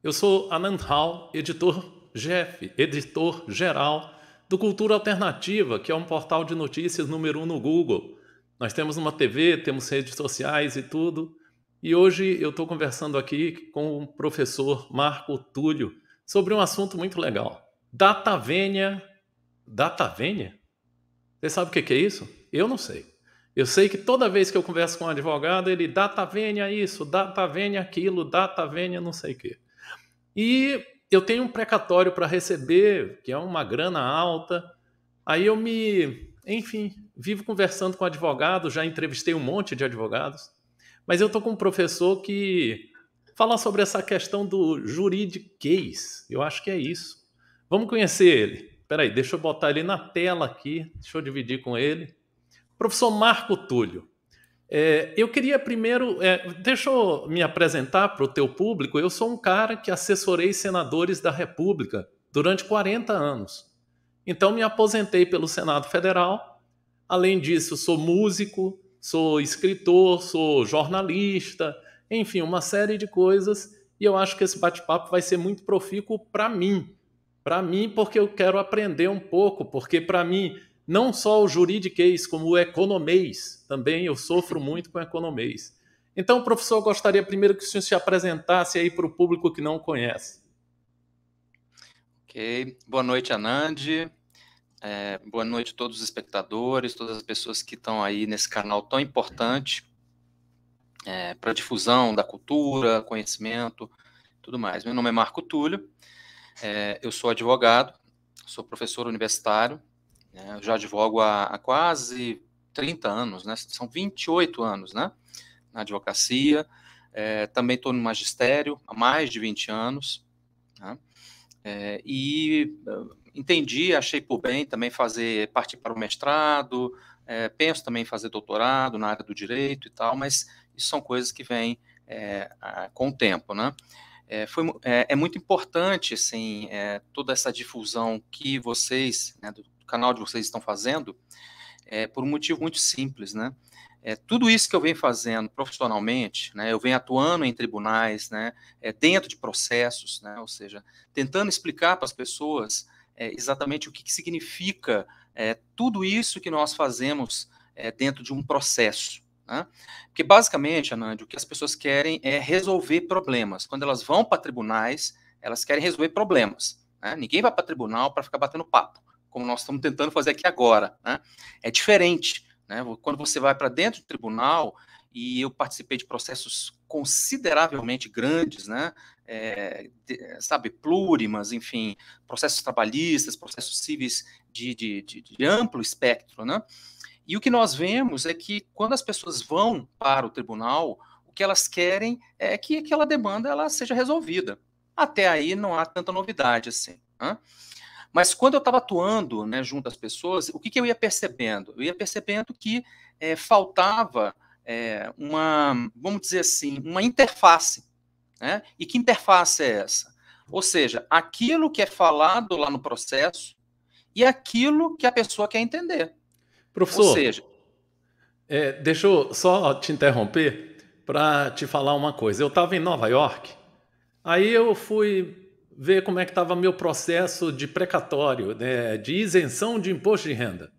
Eu sou Anand Hall, editor-geral do Cultura Alternativa, que é um portal de notícias número 1 no Google. Nós temos uma TV, temos redes sociais e tudo. E hoje eu estou conversando aqui com o professor Marco Túlio sobre um assunto muito legal. Data Vênia. Data Vênia? Você sabe o que é isso? Eu não sei. Eu sei que toda vez que eu converso com um advogado, ele data vênia isso, data vênia aquilo, data vênia não sei o quê. E eu tenho um precatório para receber, que é uma grana alta. Aí enfim, vivo conversando com advogados, já entrevistei um monte de advogados, mas eu estou com um professor que fala sobre essa questão do juridiquês. Eu acho que é isso. Vamos conhecer ele. Espera aí, deixa eu botar ele na tela aqui, deixa eu dividir com ele. Professor Marco Túlio. Eu queria primeiro, deixa eu me apresentar para o teu público. Eu sou um cara que assessorei senadores da República durante 40 anos. Então me aposentei pelo Senado Federal. Além disso, sou músico, sou escritor, sou jornalista, enfim, uma série de coisas. E eu acho que esse bate-papo vai ser muito profícuo para mim. Para mim, porque eu quero aprender um pouco, porque para mim não só o juridiquês, como o economês, também eu sofro muito com economês. Então, professor, eu gostaria primeiro que o senhor se apresentasse aí para o público que não conhece. Ok, boa noite, Anand. Boa noite a todos os espectadores, todas as pessoas que estão aí nesse canal tão importante para a difusão da cultura, conhecimento, tudo mais. Meu nome é Marco Túlio, eu sou advogado, sou professor universitário, eu já advogo há quase 30 anos, né? São 28 anos, né? Na advocacia, também estou no magistério há mais de 20 anos, né? Achei por bem também partir para o mestrado, penso também em fazer doutorado na área do direito e tal, mas isso são coisas que vêm com o tempo, né? É muito importante, assim, toda essa difusão que vocês, né, do canal de vocês estão fazendo, por um motivo muito simples, né? Tudo isso que eu venho fazendo profissionalmente, né, eu venho atuando em tribunais, né, dentro de processos, né, ou seja, tentando explicar para as pessoas exatamente o que significa tudo isso que nós fazemos dentro de um processo. Né? Porque, basicamente, Anand, o que as pessoas querem é resolver problemas. Quando elas vão para tribunais, elas querem resolver problemas. Né? Ninguém vai para tribunal para ficar batendo papo, como nós estamos tentando fazer aqui agora. Né? É diferente. Né? Quando você vai para dentro do tribunal, e eu participei de processos consideravelmente grandes, né? Plurimas, enfim, processos trabalhistas, processos civis de amplo espectro, né? E o que nós vemos é que quando as pessoas vão para o tribunal, o que elas querem é que aquela demanda ela seja resolvida. Até aí não há tanta novidade assim. Né? Mas quando eu estava atuando, né, junto às pessoas, o que eu ia percebendo? Eu ia percebendo que faltava vamos dizer assim, uma interface. Né? E que interface é essa? Ou seja, aquilo que é falado lá no processo e aquilo que a pessoa quer entender. Professor, ou seja, deixa eu só te interromper para te falar uma coisa. Eu estava em Nova York, aí eu fui ver como é que estava meu processo de precatório, né, de isenção de imposto de renda,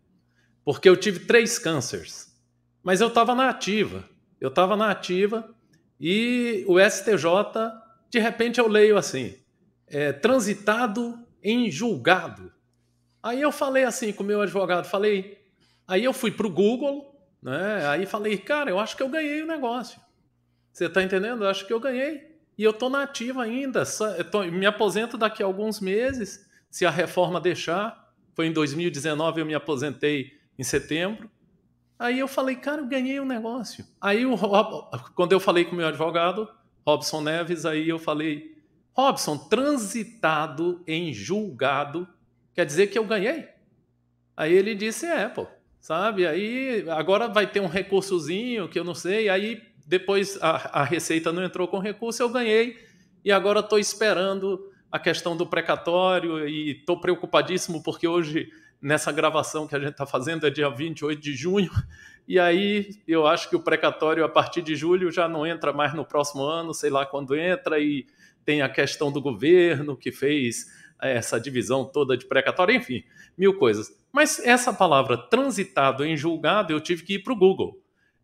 porque eu tive 3 cânceres, mas eu estava na ativa. E o STJ, de repente eu leio assim, transitado em julgado. Aí eu falei assim com o meu advogado, aí eu fui para o Google, né? Aí falei, cara, eu acho que eu ganhei o negócio. Você está entendendo? Eu acho que eu ganhei. E eu estou na ativa ainda. Me aposento daqui a alguns meses, se a reforma deixar. Foi em 2019, eu me aposentei em setembro. Aí eu falei, cara, eu ganhei o negócio. Aí quando eu falei com o meu advogado, Robson Neves, aí eu falei, Robson, transitado em julgado, quer dizer que eu ganhei? Aí ele disse, pô, sabe? Aí agora vai ter um recursozinho que eu não sei, aí depois a Receita não entrou com recurso, eu ganhei, e agora estou esperando a questão do precatório e estou preocupadíssimo porque hoje, nessa gravação que a gente está fazendo, é dia 28 de junho, e aí eu acho que o precatório a partir de julho já não entra mais no próximo ano, sei lá quando entra, e tem a questão do governo que fez essa divisão toda de precatório, enfim, mil coisas. Mas essa palavra transitado em julgado, eu tive que ir para o Google.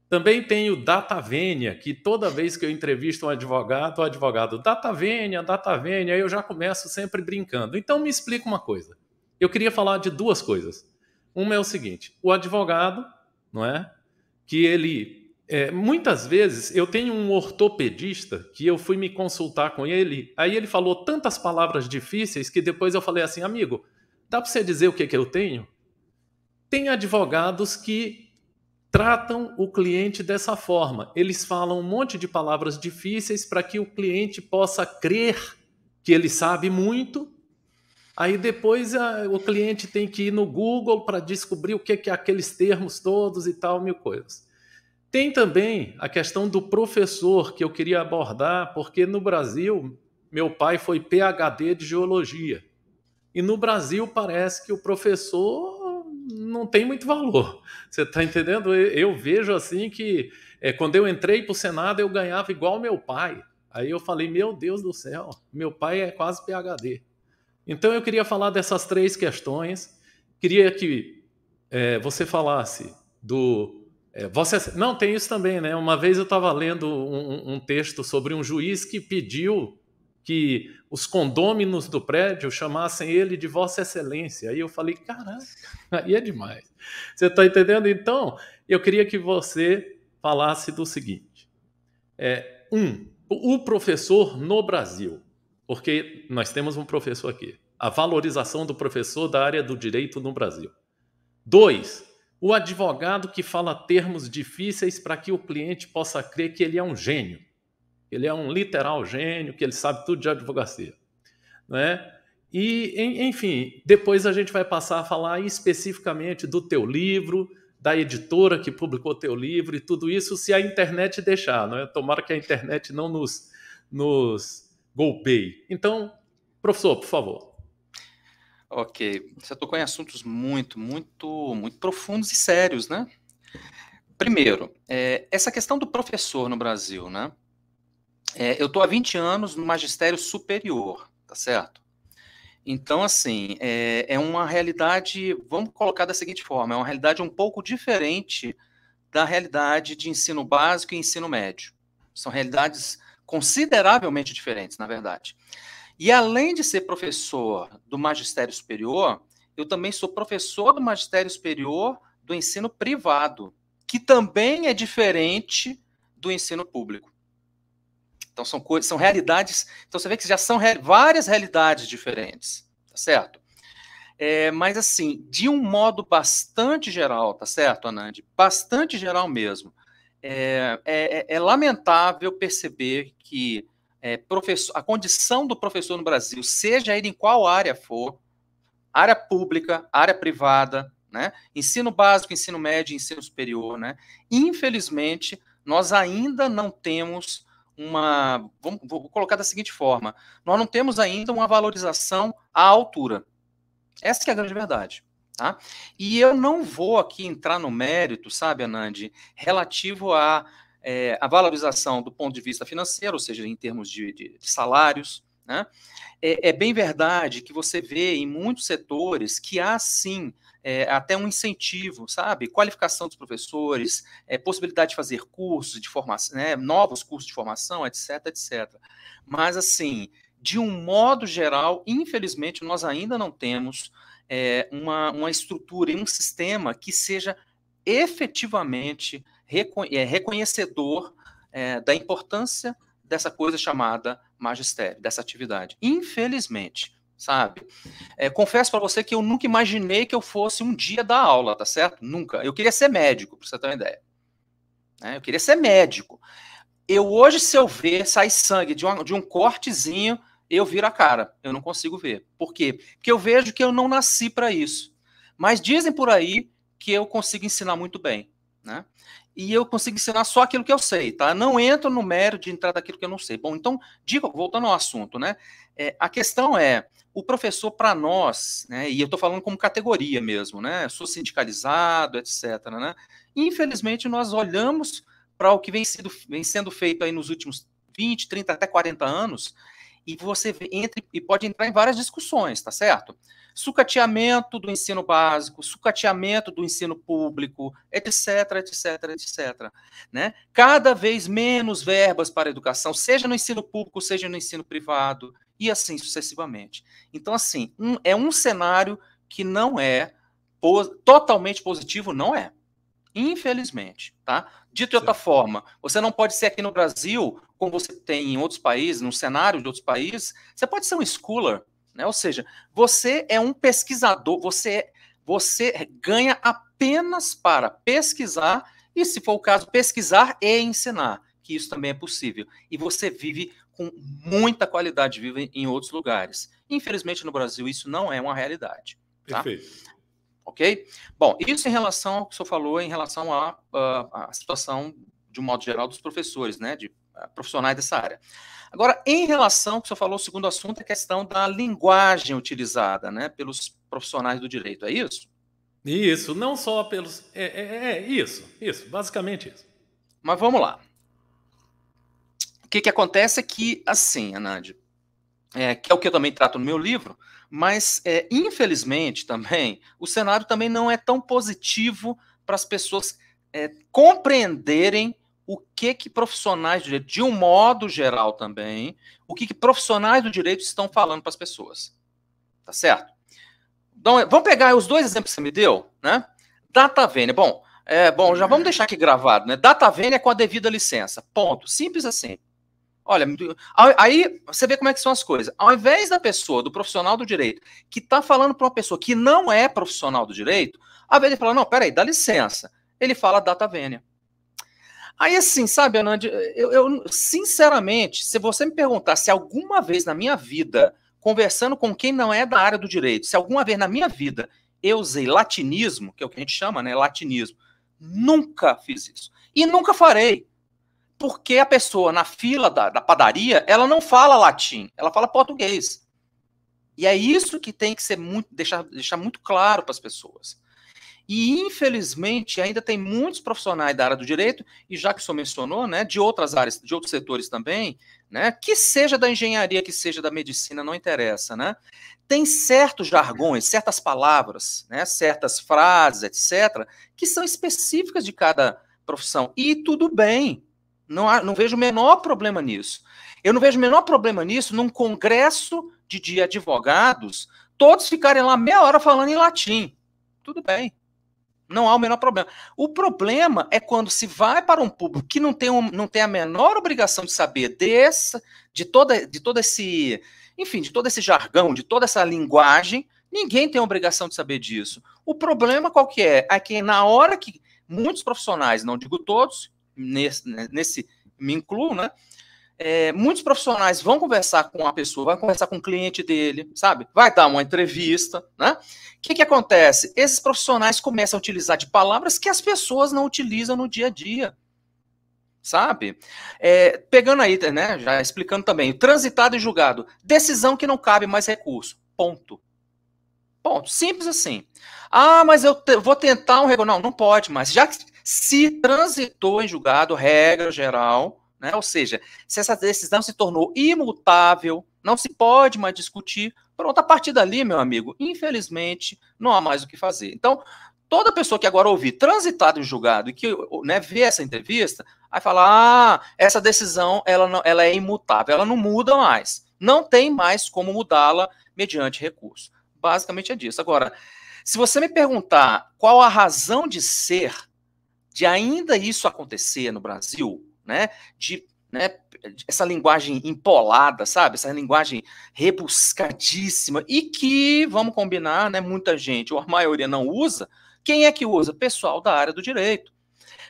Também tem o data venia, que toda vez que eu entrevisto um advogado, o advogado, data venia, aí eu já começo sempre brincando. Então me explica uma coisa. Eu queria falar de duas coisas. Uma é o seguinte, o advogado, não é? Que ele, muitas vezes, eu tenho um ortopedista que eu fui me consultar com ele, aí ele falou tantas palavras difíceis que depois eu falei assim, amigo, dá para você dizer o que eu tenho? Tem advogados que tratam o cliente dessa forma. Eles falam um monte de palavras difíceis para que o cliente possa crer que ele sabe muito. Aí depois o cliente tem que ir no Google para descobrir o que é aqueles termos todos e tal, mil coisas. Tem também a questão do professor que eu queria abordar, porque no Brasil, meu pai foi PhD de geologia. E no Brasil parece que o professor não tem muito valor. Você está entendendo? Eu vejo assim que quando eu entrei para o Senado eu ganhava igual meu pai. Aí eu falei, meu Deus do céu, meu pai é quase PhD. Então eu queria falar dessas três questões. Queria que você falasse do... não, tem isso também, né? Uma vez eu estava lendo um texto sobre um juiz que pediu que os condôminos do prédio chamassem ele de Vossa Excelência. Aí eu falei, caraca, aí é demais. Você está entendendo? Então, eu queria que você falasse do seguinte. O professor no Brasil, porque nós temos um professor aqui, a valorização do professor da área do direito no Brasil. 2, o advogado que fala termos difíceis para que o cliente possa crer que ele é um gênio. Ele é um literal gênio, que ele sabe tudo de advocacia. Não é? E, enfim, depois a gente vai passar a falar especificamente do teu livro, da editora que publicou teu livro e tudo isso, se a internet deixar. Não é? Tomara que a internet não nos golpeie. Então, professor, por favor. Ok. Você tocou em assuntos muito, muito, muito profundos e sérios, né? Primeiro, essa questão do professor no Brasil, né? Eu estou há 20 anos no magistério superior, tá certo? Então, assim, é uma realidade, vamos colocar da seguinte forma, é uma realidade um pouco diferente da realidade de ensino básico e ensino médio. São realidades consideravelmente diferentes, na verdade. E além de ser professor do magistério superior, eu também sou professor do magistério superior do ensino privado, que também é diferente do ensino público. Então, são realidades... Então, você vê que já são várias realidades diferentes, tá certo? Mas, assim, de um modo bastante geral, tá certo, Anand? Bastante geral mesmo. É lamentável perceber que a condição do professor no Brasil, seja ele em qual área for, área pública, área privada, né? Ensino básico, ensino médio, ensino superior, né? Infelizmente, nós ainda não temos vou colocar da seguinte forma, nós não temos ainda uma valorização à altura. Essa que é a grande verdade. Tá? E eu não vou aqui entrar no mérito, sabe, Anand, relativo à valorização do ponto de vista financeiro, ou seja, em termos de salários. Né? É bem verdade que você vê em muitos setores que há, sim, até um incentivo, sabe? Qualificação dos professores, possibilidade de fazer cursos de formação, né? Novos cursos de formação, etc, etc. Mas, assim, de um modo geral, infelizmente, nós ainda não temos uma estrutura e um sistema que seja efetivamente reconhecedor da importância dessa coisa chamada magistério, dessa atividade. Infelizmente, sabe? Confesso para você que eu nunca imaginei que eu fosse um dia dar aula, tá certo? Nunca. Eu queria ser médico, para você ter uma ideia. Eu queria ser médico. Hoje, se eu ver sair sangue de um cortezinho, eu viro a cara. Eu não consigo ver. Por quê? Porque eu vejo que eu não nasci para isso. Mas dizem por aí que eu consigo ensinar muito bem, né? E eu consigo ensinar só aquilo que eu sei, tá? Não entro no mérito de entrar daquilo que eu não sei. Bom, então, voltando ao assunto, né? A questão o professor para nós, né? E eu estou falando como categoria mesmo, né? Eu sou sindicalizado, etc, né? Infelizmente, nós olhamos para o que vem sendo feito aí nos últimos 20, 30, até 40 anos, e você entra e pode entrar em várias discussões, tá certo? Sucateamento do ensino básico, sucateamento do ensino público, etc, etc, etc. Né? Cada vez menos verbas para a educação, seja no ensino público, seja no ensino privado, e assim sucessivamente. Então, assim, é um cenário que não é totalmente positivo, não é. Infelizmente, tá? Dito de outra forma, você não pode ser aqui no Brasil, como você tem em outros países, no cenário de outros países, você pode ser um schooler, né? Ou seja, você é um pesquisador, você ganha apenas para pesquisar e, se for o caso, pesquisar e ensinar, que isso também é possível. E você vive com muita qualidade de vida em outros lugares. Infelizmente, no Brasil, isso não é uma realidade. Tá? Perfeito. Ok? Bom, isso em relação ao que o senhor falou, em relação à situação, de um modo geral, dos professores, né, de profissionais dessa área. Agora, em relação ao que o senhor falou, o segundo assunto é a questão da linguagem utilizada, né, pelos profissionais do direito, é isso? Isso, não só pelos... isso, basicamente isso. Mas vamos lá. O que acontece é que, assim, Anand, que é o que eu também trato no meu livro, mas, infelizmente, também, o cenário também não é tão positivo para as pessoas compreenderem o que profissionais do direito, de um modo geral também, o que profissionais do direito estão falando para as pessoas. Tá certo? Então, vamos pegar os dois exemplos que você me deu, né? Data vênia. Bom, já vamos deixar aqui gravado, né? Data vênia com a devida licença. Ponto. Simples assim. Olha, aí você vê como é que são as coisas. Ao invés da pessoa, do profissional do direito, que está falando para uma pessoa que não é profissional do direito, ao invés de falar, não, peraí, dá licença, ele fala data vênia. Aí assim, sabe, Anand, eu sinceramente, se você me perguntar se alguma vez na minha vida, conversando com quem não é da área do direito, se alguma vez na minha vida eu usei latinismo, que é o que a gente chama, né, latinismo, nunca fiz isso. E nunca farei. Porque a pessoa na fila da padaria, ela não fala latim, ela fala português. E é isso que tem que ser deixar muito claro para as pessoas. E, infelizmente, ainda tem muitos profissionais da área do direito, e já que o senhor mencionou, né, de outras áreas, de outros setores também, né, que seja da engenharia, que seja da medicina, não interessa, né? Tem certos jargões, certas palavras, né, certas frases, etc., que são específicas de cada profissão. E tudo bem. Não vejo o menor problema nisso. Eu não vejo o menor problema nisso num congresso de advogados, todos ficarem lá meia hora falando em latim. Tudo bem. Não há o menor problema. O problema é quando se vai para um público que não tem a menor obrigação de saber de todo esse jargão, de toda essa linguagem, ninguém tem a obrigação de saber disso. O problema qual que é? É que na hora que muitos profissionais, não digo todos, nesse me incluo, né? Muitos profissionais vão conversar com a pessoa, vai conversar com o cliente dele, sabe? Vai dar uma entrevista, né? O que acontece? Esses profissionais começam a utilizar de palavras que as pessoas não utilizam no dia a dia, sabe? Pegando aí, né? Já explicando também, transitado e julgado, decisão que não cabe mais recurso, ponto. Ponto, simples assim. Ah, mas eu vou tentar um regulamento. Não pode mais. Já que se transitou em julgado, regra geral, né? Ou seja, se essa decisão se tornou imutável, não se pode mais discutir, pronto, a partir dali, meu amigo, infelizmente, não há mais o que fazer. Então, toda pessoa que agora ouvir transitado em julgado e que, né, vê essa entrevista, vai falar, essa decisão ela é imutável, ela não muda mais. Não tem mais como mudá-la mediante recurso. Basicamente é disso. Agora, se você me perguntar qual a razão de ser de ainda isso acontecer no Brasil, né, essa linguagem empolada, sabe, essa linguagem rebuscadíssima e que, vamos combinar, né, muita gente, ou a maioria não usa, quem é que usa? Pessoal da área do direito.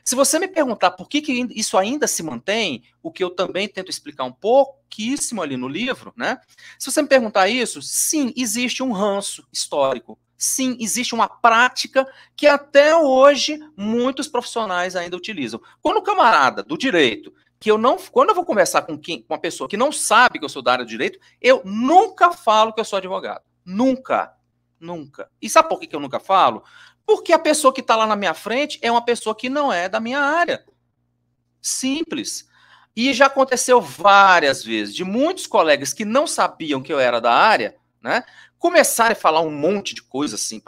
Se você me perguntar por que isso ainda se mantém, o que eu também tento explicar um pouquíssimo ali no livro, né? Se você me perguntar isso, sim, existe um ranço histórico. Sim, existe uma prática que até hoje muitos profissionais ainda utilizam. Quando o camarada do direito, quando eu vou conversar com uma pessoa que não sabe que eu sou da área do direito, eu nunca falo que eu sou advogado. Nunca. Nunca. E sabe por que eu nunca falo? Porque a pessoa que está lá na minha frente é uma pessoa que não é da minha área. Simples. E já aconteceu várias vezes, de muitos colegas que não sabiam que eu era da área, né, começarem a falar um monte de coisa assim,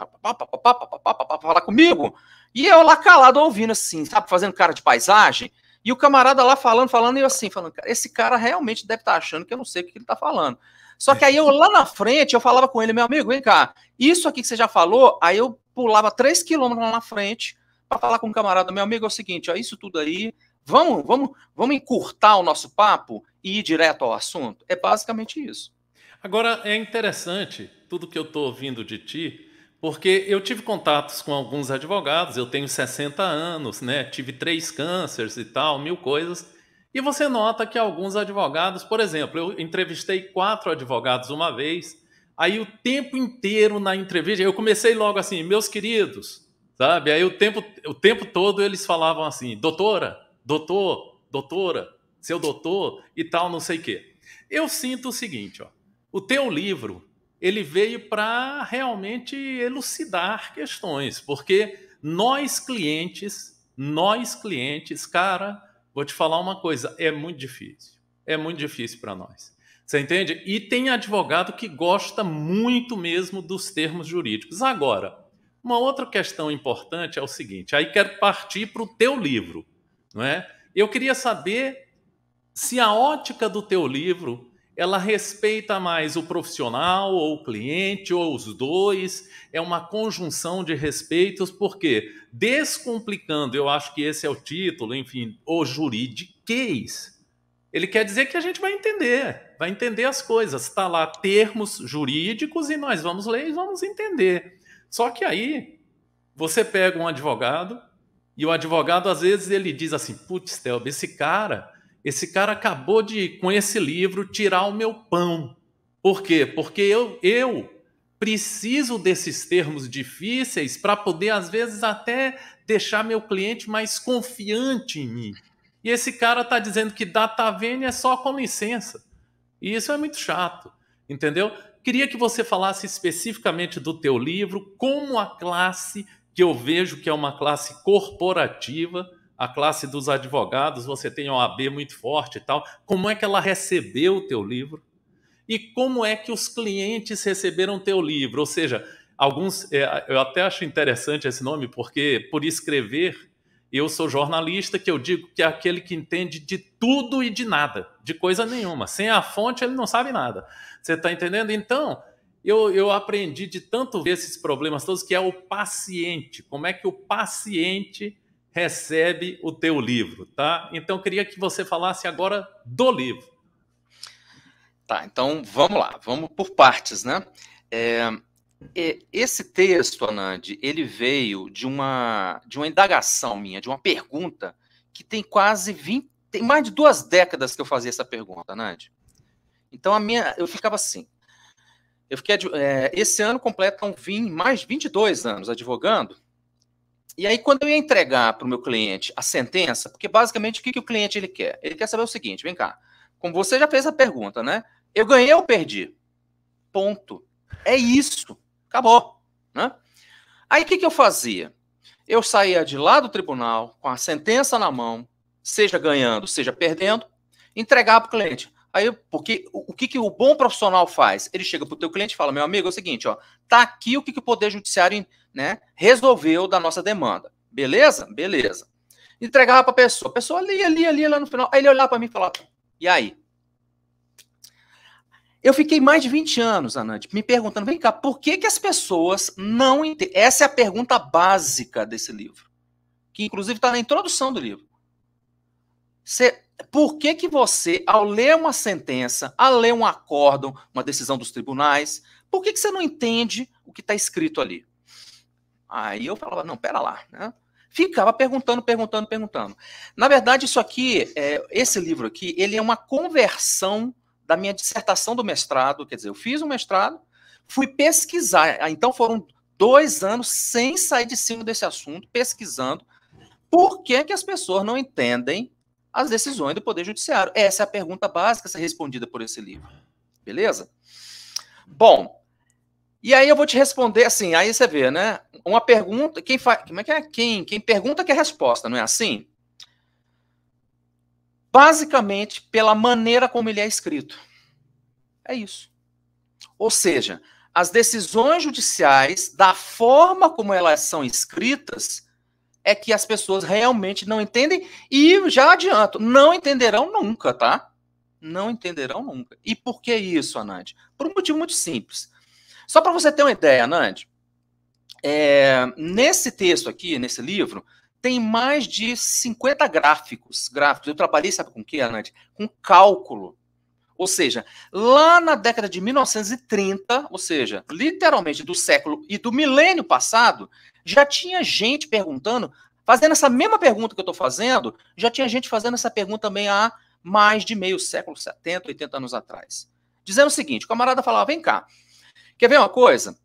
falar comigo, e eu lá calado ouvindo assim, sabe, fazendo cara de paisagem, e o camarada lá falando, e eu assim, falando, esse cara realmente deve estar achando que eu não sei o que ele está falando. Só que aí eu lá na frente, eu falava com ele, meu amigo, vem cá, isso aqui que você já falou, aí eu pulava 3 quilômetros lá na frente para falar com o camarada, meu amigo, é o seguinte, ó, isso tudo aí, vamos encurtar o nosso papo e ir direto ao assunto? É basicamente isso. Agora, é interessante tudo que eu estou ouvindo de ti, porque eu tive contatos com alguns advogados, eu tenho 60 anos, né? Tive 3 cânceres e tal, 1000 coisas. E você nota que alguns advogados, por exemplo, eu entrevistei 4 advogados uma vez, aí o tempo inteiro na entrevista, eu comecei logo assim, meus queridos, sabe? Aí o tempo todo eles falavam assim, doutora, doutor, doutora, seu doutor e tal, não sei o quê. Eu sinto o seguinte, ó. O teu livro, ele veio para realmente elucidar questões, porque nós clientes, cara, vou te falar uma coisa, é muito difícil. É muito difícil para nós. Você entende? E tem advogado que gosta muito mesmo dos termos jurídicos. Agora, uma outra questão importante é o seguinte, aí quero partir para o teu livro, não é? Eu queria saber se a ótica do teu livro ela respeita mais o profissional ou o cliente ou os dois, é uma conjunção de respeitos, porque descomplicando, eu acho que esse é o título, enfim, o juridiquês, ele quer dizer que a gente vai entender as coisas, está lá termos jurídicos e nós vamos ler e vamos entender. Só que aí você pega um advogado e o advogado às vezes ele diz assim, putz, Thelma, esse cara acabou de, com esse livro, tirar o meu pão. Por quê? Porque eu preciso desses termos difíceis para poder, às vezes, até deixar meu cliente mais confiante em mim. E esse cara está dizendo que data vênia é só com licença. E isso é muito chato, entendeu? Queria que você falasse especificamente do teu livro, como a classe, que eu vejo que é uma classe corporativa, a classe dos advogados, você tem a OAB muito forte e tal, como é que ela recebeu o teu livro? E como é que os clientes receberam o teu livro? Ou seja, alguns, eu até acho interessante esse nome, porque por escrever, eu sou jornalista, que eu digo que é aquele que entende de tudo e de nada, de coisa nenhuma. Sem a fonte, ele não sabe nada. Você está entendendo? Então, eu aprendi de tanto ver esses problemas todos, que é o paciente. Como é que o paciente recebe o teu livro, tá? Então, eu queria que você falasse agora do livro. Tá, então vamos lá, vamos por partes, né? Esse texto, Anand, ele veio de uma indagação minha, de uma pergunta que tem tem mais de 2 décadas que eu fazia essa pergunta, Anand. Então eu ficava assim, esse ano completam mais de 22 anos advogando, e aí quando eu ia entregar para o meu cliente a sentença, porque basicamente o que o cliente ele quer? Ele quer saber o seguinte, vem cá, como você já fez a pergunta, né? Eu ganhei ou perdi? Ponto. É isso. Acabou. Né? Aí o que eu fazia? Eu saía de lá do tribunal com a sentença na mão, seja ganhando, seja perdendo, entregava para o cliente. Aí, porque o que o bom profissional faz? Ele chega para o teu cliente e fala, meu amigo, é o seguinte, ó, tá aqui o que o Poder Judiciário, né, resolveu da nossa demanda. Beleza? Beleza. Entregava para a pessoa lia lá no final, aí ele olhava para mim e falava, e aí? Eu fiquei mais de 20 anos, Anand, me perguntando, vem cá, por que as pessoas não entendem? Essa é a pergunta básica desse livro, que inclusive está na introdução do livro. Por que você, ao ler uma sentença, ao ler um acórdão, uma decisão dos tribunais, por que você não entende o que está escrito ali? Aí eu falava, não, pera lá, né? Ficava perguntando. Na verdade, esse livro aqui, ele é uma conversão da minha dissertação do mestrado, quer dizer, eu fiz um mestrado, fui pesquisar, então foram 2 anos sem sair de cima desse assunto, pesquisando por que as pessoas não entendem as decisões do Poder Judiciário. Essa é a pergunta básica a ser respondida por esse livro. Beleza? Bom, e aí eu vou te responder assim, aí você vê, né? Uma pergunta, como é que é? Quem pergunta quer resposta, não é assim? basicamente pela maneira como ele é escrito. É isso. Ou seja, as decisões judiciais, da forma como elas são escritas, é que as pessoas realmente não entendem, e já adianto, não entenderão nunca, tá? Não entenderão nunca. E por que isso, Anand? Por um motivo muito simples. Só para você ter uma ideia, Anand, nesse texto aqui, nesse livro, tem mais de 50 gráficos. Eu trabalhei, sabe com o que, Anand? Com cálculo. Ou seja, lá na década de 1930, ou seja, literalmente do século e do milênio passado, já tinha gente perguntando, fazendo essa mesma pergunta que eu estou fazendo, já tinha gente fazendo essa pergunta também há mais de meio século, 70, 80 anos atrás. Dizendo o seguinte, o camarada falava, vem cá, quer ver uma coisa?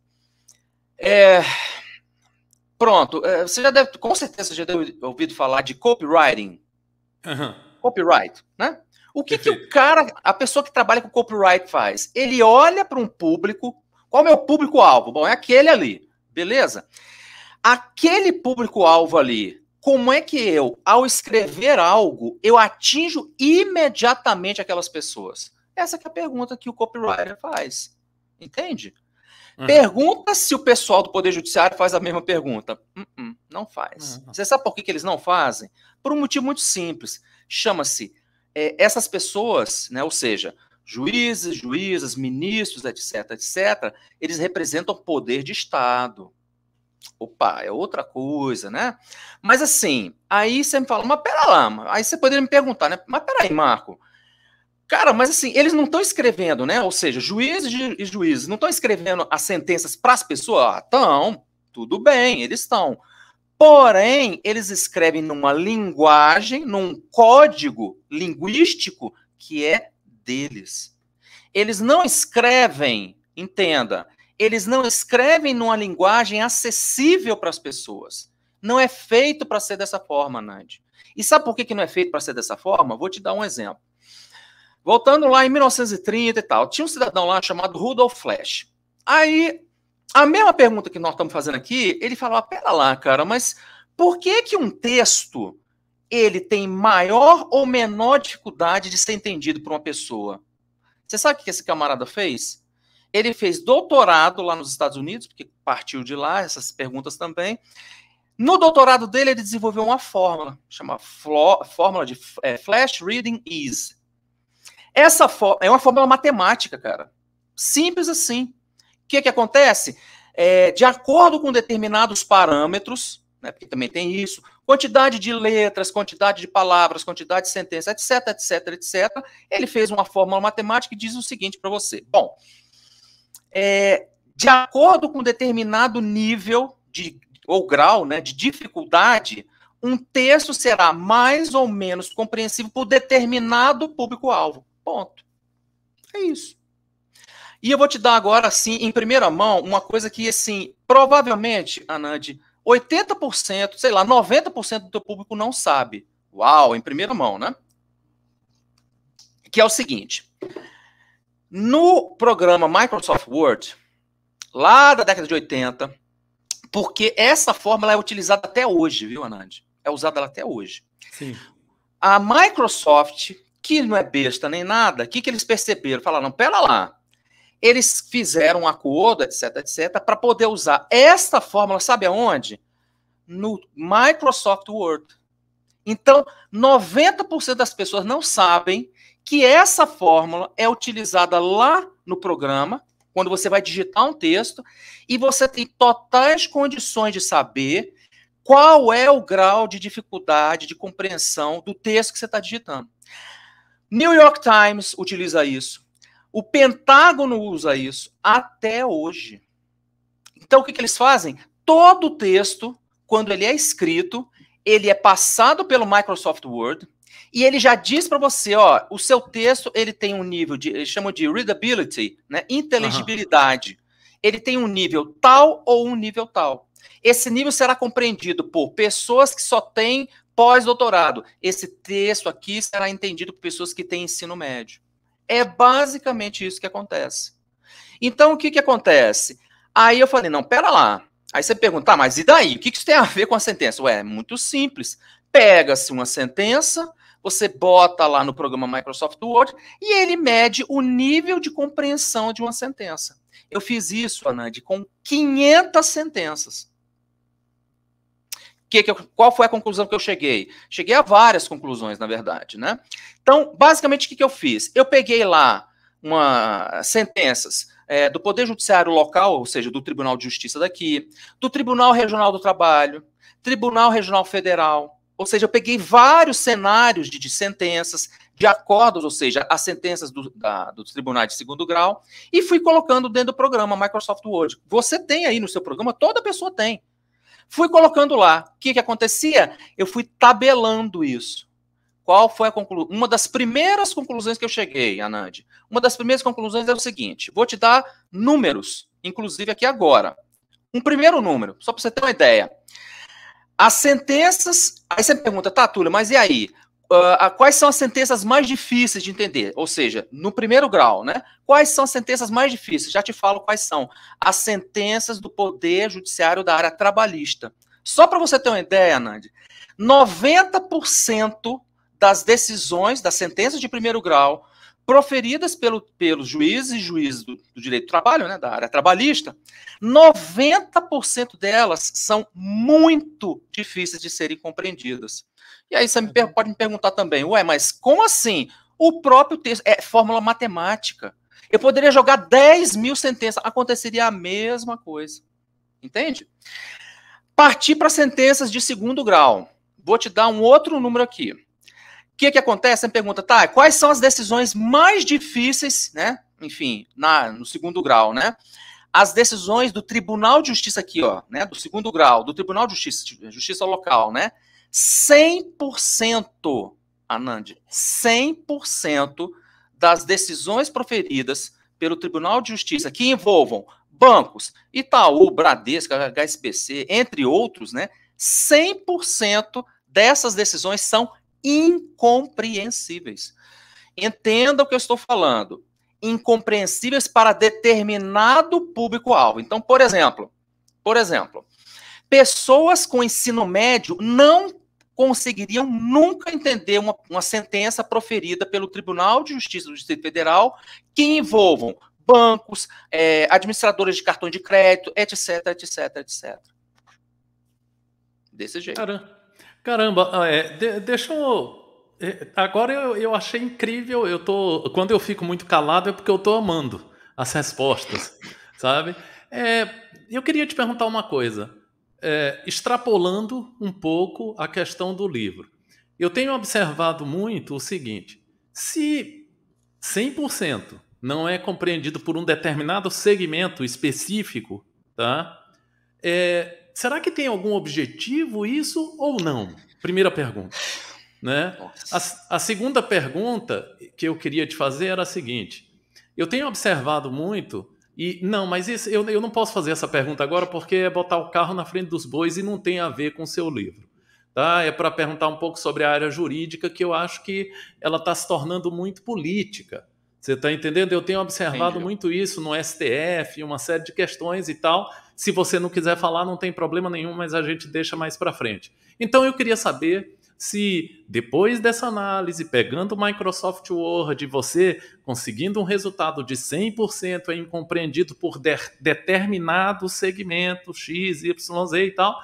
Pronto, você já deve, com certeza, já deve ter ouvido falar de copywriting. Uhum. Copyright, né? O que o cara, a pessoa que trabalha com copyright faz? Ele olha para um público, qual é o meu público-alvo? Bom, é aquele ali, beleza? Aquele público-alvo ali, como é que eu, ao escrever algo, eu atinjo imediatamente aquelas pessoas? Essa que é a pergunta que o copywriter faz, entende? Uhum. Pergunta se o pessoal do Poder Judiciário faz a mesma pergunta. Não faz. Uhum. Você sabe por que eles não fazem? Por um motivo muito simples. Chama-se essas pessoas, né, ou seja, juízes, juízas, ministros, etc., etc., eles representam poder de Estado. Opa, é outra coisa, né? Mas assim, aí você me fala, mas pera lá, aí você poderia me perguntar, né? Mas peraí, Marco, cara, mas assim, eles não estão escrevendo, né? Ou seja, juízes e juízes não estão escrevendo as sentenças para as pessoas? Estão, tudo bem, eles estão. Porém, eles escrevem numa linguagem, num código linguístico que é deles. Eles não escrevem, entenda, eles não escrevem numa linguagem acessível para as pessoas. Não é feito para ser dessa forma, Nandi. E sabe por que não é feito para ser dessa forma? Vou te dar um exemplo. Voltando lá em 1930 e tal, tinha um cidadão lá chamado Rudolf Flash. Aí, a mesma pergunta que nós estamos fazendo aqui, ele falou, pera lá, cara, mas por que um texto ele tem maior ou menor dificuldade de ser entendido por uma pessoa? Você sabe o que esse camarada fez? Ele fez doutorado lá nos Estados Unidos, porque partiu de lá, essas perguntas também. No doutorado dele, ele desenvolveu uma fórmula, chamada fórmula de Flash Reading Ease. Essa é uma fórmula matemática, cara. Simples assim. O que acontece? De acordo com determinados parâmetros, né, porque também tem isso, quantidade de letras, quantidade de palavras, quantidade de sentenças, etc, etc, etc, ele fez uma fórmula matemática que diz o seguinte para você. Bom, de acordo com determinado nível ou grau, né, de dificuldade, um texto será mais ou menos compreensível por determinado público-alvo. Ponto. É isso. E eu vou te dar agora, assim, em primeira mão, uma coisa que, assim, provavelmente, Anand, 80%, sei lá, 90% do teu público não sabe. Uau, em primeira mão, né? Que é o seguinte. No programa Microsoft Word, lá da década de 80, porque essa fórmula é utilizada até hoje, viu, Anand? É usada até hoje. Sim. A Microsoft, que não é besta nem nada, o que eles perceberam? Falaram, pera lá. Eles fizeram um acordo, etc, etc, para poder usar esta fórmula, sabe aonde? No Microsoft Word. Então, 90% das pessoas não sabem que essa fórmula é utilizada lá no programa, quando você vai digitar um texto, e você tem totais condições de saber qual é o grau de dificuldade, de compreensão do texto que você está digitando. New York Times utiliza isso. O Pentágono usa isso até hoje. Então, o que eles fazem? Todo o texto, quando ele é escrito, ele é passado pelo Microsoft Word e ele já diz para você, ó, o seu texto ele tem um nível de, eles chamam de readability, né, inteligibilidade. Ele tem um nível tal ou um nível tal. Esse nível será compreendido por pessoas que só têm pós-doutorado. Esse texto aqui será entendido por pessoas que têm ensino médio. É basicamente isso que acontece. Então, o que acontece? Aí eu falei, não, pera lá. Aí você pergunta, mas e daí? O que isso tem a ver com a sentença? Ué, é muito simples. Pega-se uma sentença, você bota lá no programa Microsoft Word e ele mede o nível de compreensão de uma sentença. Eu fiz isso, Anand, com 500 sentenças. Qual foi a conclusão que eu cheguei? Cheguei a várias conclusões, na verdade, né? Então, basicamente, o que eu fiz? Eu peguei lá sentenças do Poder Judiciário local, ou seja, do Tribunal de Justiça daqui, do Tribunal Regional do Trabalho, Tribunal Regional Federal, ou seja, eu peguei vários cenários de sentenças, de acordos, ou seja, as sentenças dos tribunais de segundo grau, e fui colocando dentro do programa Microsoft Word. Você tem aí no seu programa, toda pessoa tem. Fui colocando lá. O que acontecia? Eu fui tabelando isso. Qual foi a conclusão? Uma das primeiras conclusões que eu cheguei, Anand, uma das primeiras conclusões é o seguinte, vou te dar números, inclusive aqui agora. Um primeiro número, só para você ter uma ideia. As sentenças... Aí você me pergunta, tá, Túlio, mas e aí? Quais são as sentenças mais difíceis de entender? Ou seja, no primeiro grau, né? Quais são as sentenças mais difíceis? Já te falo quais são. As sentenças do Poder Judiciário da área trabalhista. Só para você ter uma ideia, Anand, 90% das decisões, das sentenças de primeiro grau, proferidas pelos juízes e juízes do direito do trabalho, né, da área trabalhista, 90% delas são muito difíceis de serem compreendidas. E aí você pode me perguntar também, ué, mas como assim? O próprio texto é fórmula matemática. Eu poderia jogar 10 mil sentenças, aconteceria a mesma coisa. Entende? Partir para sentenças de segundo grau. Vou te dar um outro número aqui. O que acontece? Você me pergunta, tá, quais são as decisões mais difíceis, né? Enfim, no segundo grau, né? As decisões do Tribunal de Justiça aqui, ó, né? Do segundo grau, do Tribunal de Justiça local, né? 100%, Anand, 100% das decisões proferidas pelo Tribunal de Justiça que envolvam bancos, Itaú, Bradesco, HSBC, entre outros, né? 100% dessas decisões são incompreensíveis. Entenda o que eu estou falando. Incompreensíveis para determinado público-alvo. Então, por exemplo, pessoas com ensino médio não conseguiriam nunca entender uma sentença proferida pelo Tribunal de Justiça do Distrito Federal que envolvam bancos, administradores de cartão de crédito, etc, etc, etc. Desse jeito. Caramba, deixa eu... Agora eu achei incrível, quando eu fico muito calado é porque eu estou amando as respostas, sabe? Eu queria te perguntar uma coisa, extrapolando um pouco a questão do livro. Eu tenho observado muito o seguinte, se 100% não é compreendido por um determinado segmento específico, tá? Será que tem algum objetivo isso ou não? Primeira pergunta. Né? A segunda pergunta que eu queria te fazer era a seguinte. Eu tenho observado muito mas eu não posso fazer essa pergunta agora porque é botar o carro na frente dos bois e não tem a ver com o seu livro. Tá? É para perguntar um pouco sobre a área jurídica que eu acho que ela está se tornando muito política. Você está entendendo? Eu tenho observado muito isso no STF, uma série de questões e tal. Se você não quiser falar, não tem problema nenhum, mas a gente deixa mais para frente. Então eu queria saber se depois dessa análise, pegando o Microsoft Word, você conseguindo um resultado de 100% é incompreendido por determinado segmento, X, Y, Z e tal,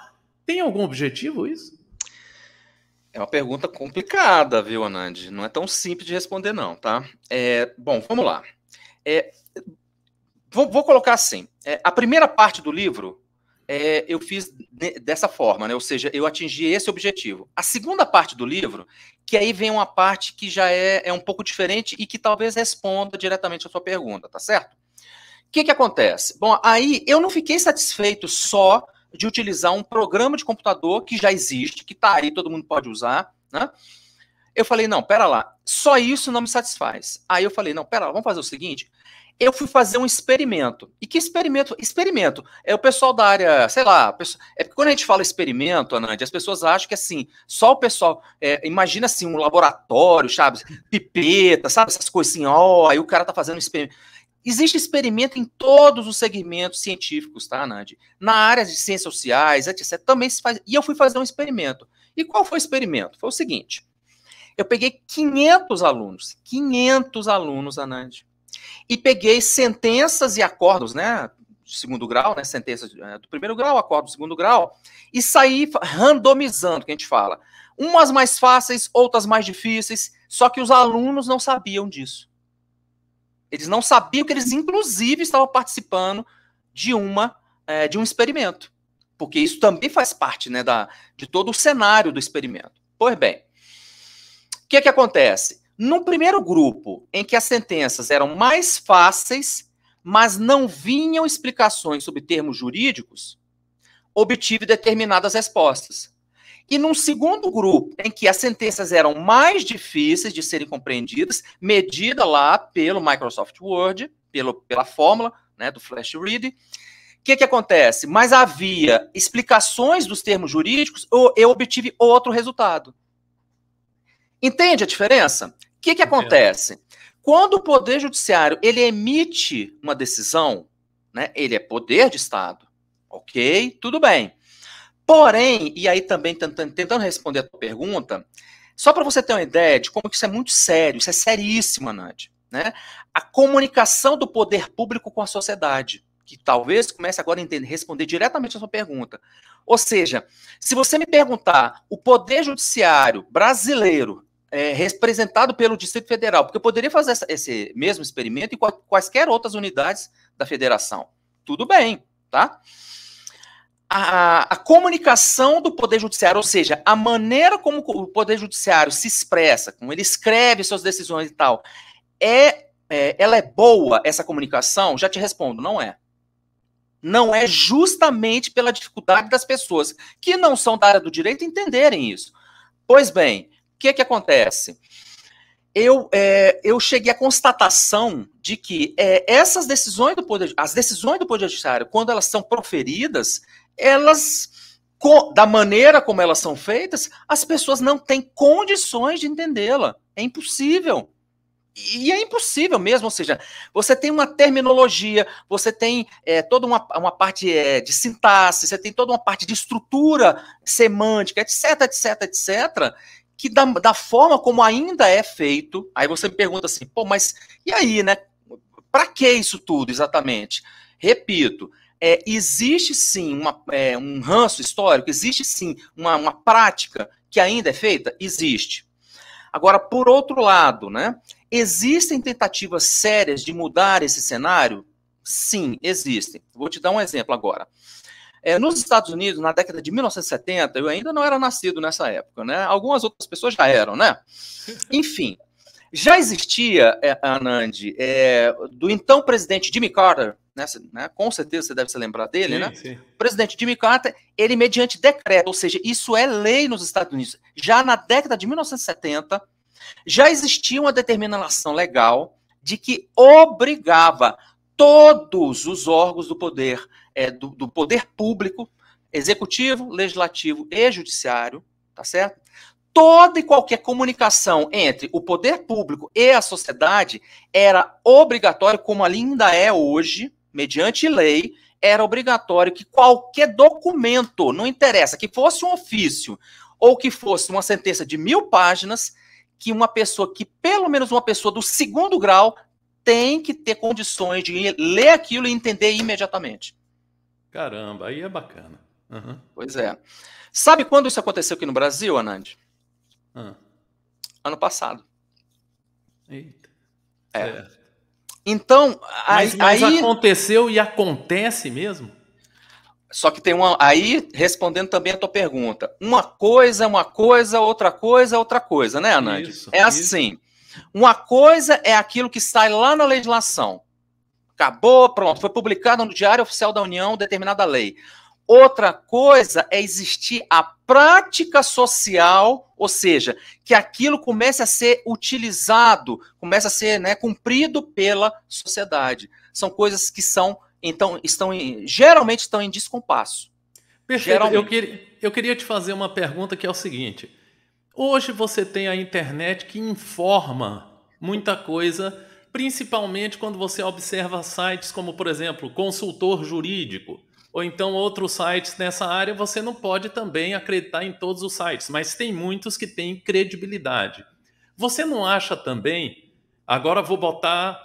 tem algum objetivo isso? É uma pergunta complicada, viu, Anand? Não é tão simples de responder, não, tá? Bom, vamos lá. Vou colocar assim. A primeira parte do livro eu fiz dessa forma, né? Ou seja, eu atingi esse objetivo. A segunda parte do livro, que aí vem uma parte que já é um pouco diferente e que talvez responda diretamente a sua pergunta, tá certo? O que acontece? Bom, aí eu não fiquei satisfeito só de utilizar um programa de computador que já existe, que está aí, todo mundo pode usar, né? Eu falei, não, pera lá, só isso não me satisfaz. Aí eu falei, não, pera lá, vamos fazer o seguinte, eu fui fazer um experimento. E que experimento? Experimento. O pessoal da área, sei lá, porque quando a gente fala experimento, Anand, as pessoas acham que assim, só o pessoal, imagina assim, um laboratório, sabe, pipeta, sabe, essas coisas assim, aí o cara tá fazendo um experimento. Existe experimento em todos os segmentos científicos, tá, Anand? Na área de ciências sociais, etc., também se faz. E eu fui fazer um experimento. E qual foi o experimento? Foi o seguinte, Eu peguei 500 alunos, Anand, e peguei sentenças e acordos, né, de segundo grau, né, sentenças do primeiro grau, acordo do segundo grau, e saí randomizando, que a gente fala. Umas mais fáceis, outras mais difíceis, só que os alunos não sabiam disso. Eles não sabiam que eles, inclusive, estavam participando de um experimento. Porque isso também faz parte, né, de todo o cenário do experimento. Pois bem, o que acontece? No primeiro grupo, em que as sentenças eram mais fáceis, mas não vinham explicações sobre termos jurídicos, obtive determinadas respostas. E num segundo grupo, em que as sentenças eram mais difíceis de serem compreendidas, medida lá pelo Microsoft Word, pela fórmula, né, do Flash Read, o que acontece? Mas havia explicações dos termos jurídicos, eu obtive outro resultado. Entende a diferença? O que acontece? Quando o Poder Judiciário ele emite uma decisão, né, ele é poder de Estado. Ok? Tudo bem. Porém, e aí também tentando responder a tua pergunta, só para você ter uma ideia de como isso é muito sério, isso é seríssimo, Anand, né? A comunicação do poder público com a sociedade, que talvez comece agora a responder diretamente a sua pergunta. Ou seja, se você me perguntar, o Poder Judiciário brasileiro, representado pelo Distrito Federal, porque eu poderia fazer esse mesmo experimento em quaisquer outras unidades da federação. Tudo bem, tá? A comunicação do Poder Judiciário, ou seja, a maneira como o Poder Judiciário se expressa, como ele escreve suas decisões e tal, ela é boa, essa comunicação? Já te respondo, não é. Não é justamente pela dificuldade das pessoas que não são da área do direito entenderem isso. Pois bem, o que acontece? Eu cheguei à constatação de que essas decisões as decisões do Poder Judiciário, quando elas são proferidas, elas, da maneira como elas são feitas, as pessoas não têm condições de entendê-la. É impossível. E é impossível mesmo, ou seja, você tem uma terminologia, você tem toda uma parte de sintaxe, você tem toda uma parte de estrutura semântica, etc, etc, etc, que da forma como ainda é feito, aí você me pergunta assim, pô, mas e aí, né? Para que isso tudo exatamente? Repito, existe sim um ranço histórico, existe sim uma prática que ainda é feita? Existe. Agora, por outro lado, né, existem tentativas sérias de mudar esse cenário? Sim, existem. Vou te dar um exemplo agora. Nos Estados Unidos, na década de 1970, eu ainda não era nascido nessa época, né? Algumas outras pessoas já eram, né? Enfim, já existia, Anand, do então presidente Jimmy Carter, né? Com certeza você deve se lembrar dele, sim, né? Sim. O presidente Jimmy Carter, ele mediante decreto, ou seja, isso é lei nos Estados Unidos. Já na década de 1970, já existia uma determinação legal de que obrigava todos os órgãos do poder, do poder público, executivo, legislativo e judiciário, tá certo? Toda e qualquer comunicação entre o poder público e a sociedade era obrigatório, como ainda é hoje, mediante lei, era obrigatório que qualquer documento, não interessa, que fosse um ofício ou que fosse uma sentença de 1000 páginas, que pelo menos uma pessoa do segundo grau tem que ter condições de ler aquilo e entender imediatamente. Caramba, aí é bacana. Uhum. Pois é. Sabe quando isso aconteceu aqui no Brasil, Anand? Ano passado. Eita. Certo. Então, mas aconteceu e acontece mesmo? Só que tem aí, respondendo também a tua pergunta, uma coisa, outra coisa, né, Anand? Isso, assim. Isso. Uma coisa é aquilo que sai lá na legislação. Acabou, pronto, foi publicado no Diário Oficial da União determinada lei. Outra coisa é existir a prática social, ou seja, que aquilo comece a ser utilizado, comece a ser, né, cumprido pela sociedade. São coisas que geralmente estão em descompasso. Perfeito. Eu queria te fazer uma pergunta que é o seguinte. Hoje você tem a internet que informa muita coisa, principalmente quando você observa sites como, por exemplo, Consultor Jurídico, ou então outros sites nessa área. Você não pode também acreditar em todos os sites, mas tem muitos que têm credibilidade. Você não acha também, agora vou botar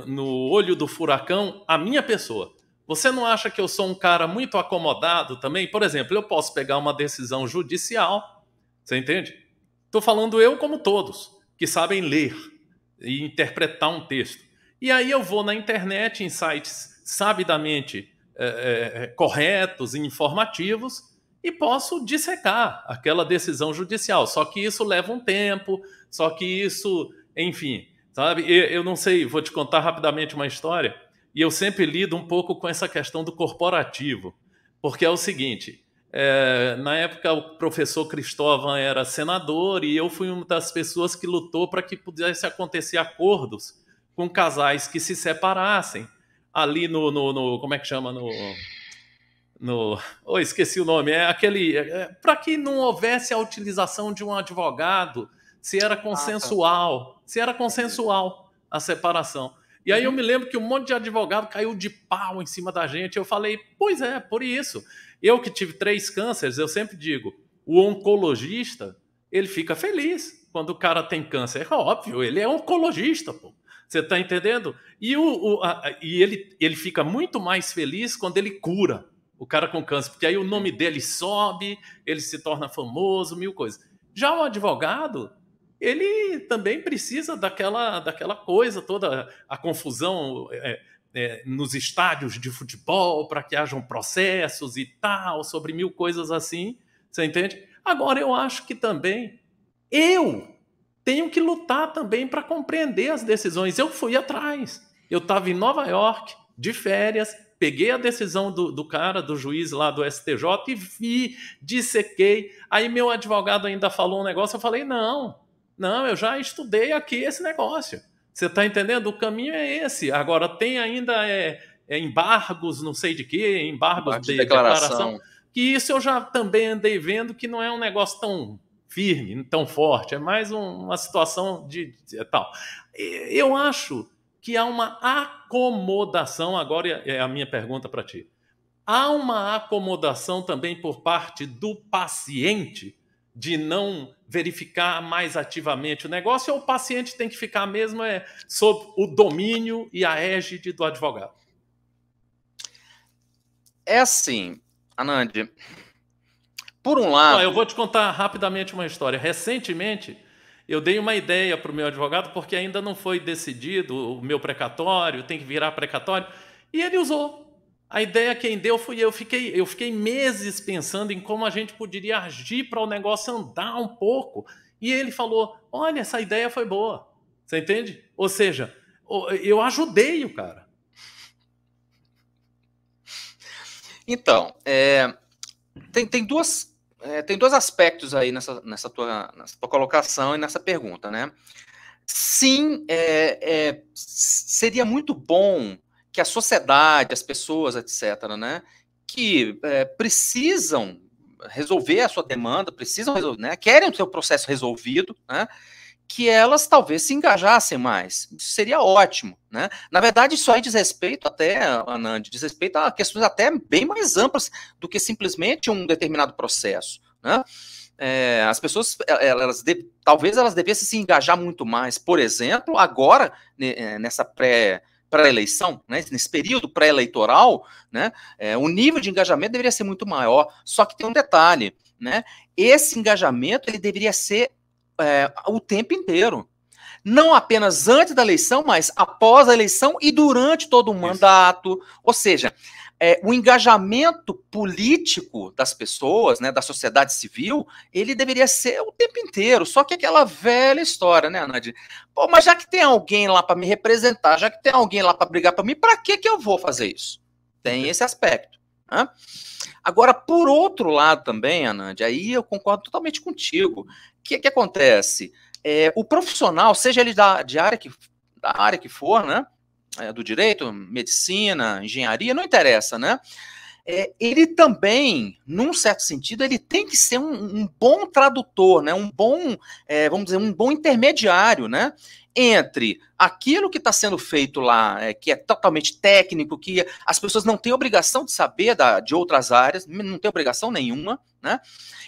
no olho do furacão a minha pessoa, você não acha que eu sou um cara muito acomodado também? Por exemplo, eu posso pegar uma decisão judicial, você entende? Estou falando eu como todos, que sabem ler e interpretar um texto. E aí eu vou na internet, em sites sabidamente corretos e informativos, e posso dissecar aquela decisão judicial. Só que isso leva um tempo, só que isso, enfim, sabe? Eu não sei, vou te contar rapidamente uma história, e eu sempre lido um pouco com essa questão do corporativo, porque é o seguinte, na época o professor Cristóvão era senador e eu fui uma das pessoas que lutou para que pudesse acontecer acordos com casais que se separassem ali como é que chama, esqueci o nome, para que não houvesse a utilização de um advogado, se era consensual a separação. E aí eu me lembro que um monte de advogado caiu de pau em cima da gente. Eu falei, pois é, por isso. Eu que tive 3 cânceres, eu sempre digo, o oncologista, ele fica feliz quando o cara tem câncer. É óbvio, ele é oncologista, pô. Você está entendendo? E ele fica muito mais feliz quando ele cura o cara com câncer, porque aí o nome dele sobe, ele se torna famoso, 1000 coisas. Já o advogado, ele também precisa daquela coisa toda, a confusão nos estádios de futebol, para que hajam processos e tal, sobre 1000 coisas assim, você entende? Agora, eu acho que também eu tenho que lutar também para compreender as decisões. Eu fui atrás. Eu estava em Nova York, de férias, peguei a decisão do cara, do juiz lá do STJ e vi, dissequei. Aí meu advogado ainda falou um negócio, eu falei, não, eu já estudei aqui esse negócio. Você está entendendo? O caminho é esse. Agora, tem ainda embargos, não sei de quê, embargos de declaração, que isso eu já também andei vendo que não é um negócio tão firme, tão forte, é mais uma situação de tal. Eu acho que há uma acomodação, agora é a minha pergunta para ti. Há uma acomodação também por parte do paciente de não verificar mais ativamente o negócio, ou o paciente tem que ficar mesmo sob o domínio e a égide do advogado? É assim, Anand, por um lado... Eu vou te contar rapidamente uma história. Recentemente, eu dei uma ideia para o meu advogado, porque ainda não foi decidido o meu precatório, tem que virar precatório, e ele usou. A ideia quem deu fui eu. Eu fiquei meses pensando em como a gente poderia agir para o negócio andar um pouco. E ele falou, olha, essa ideia foi boa. Você entende? Ou seja, eu ajudei o cara. Então, tem dois aspectos aí nessa tua colocação e nessa pergunta, né? Sim, seria muito bom que a sociedade, as pessoas, etc., né, que precisam resolver a sua demanda, precisam resolver, né, querem o seu processo resolvido, né, que elas talvez se engajassem mais. Isso seria ótimo, né? Na verdade, isso aí diz respeito até, Anand, diz respeito a questões até bem mais amplas do que simplesmente um determinado processo, né? As pessoas, talvez elas devessem se engajar muito mais, por exemplo, agora, nessa pré-eleição, né, nesse período pré-eleitoral, né, o nível de engajamento deveria ser muito maior, só que tem um detalhe, né, esse engajamento ele deveria ser o tempo inteiro. Não apenas antes da eleição, mas após a eleição e durante todo o mandato. Ou seja, o engajamento político das pessoas, né, da sociedade civil, ele deveria ser o tempo inteiro. Só que aquela velha história, né, Anand? Pô, mas já que tem alguém lá para me representar, já que tem alguém lá para brigar para mim, para que eu vou fazer isso? Tem esse aspecto. Né? Agora, por outro lado também, Anand, aí eu concordo totalmente contigo. O que acontece? O profissional, seja ele da área que for, né? Do direito, medicina, engenharia, não interessa, né? Ele também, num certo sentido, ele tem que ser um bom tradutor, né? Um bom, vamos dizer, um bom intermediário, né? entre aquilo que está sendo feito lá, que é totalmente técnico, que as pessoas não têm obrigação de saber de outras áreas, não tem obrigação nenhuma, né?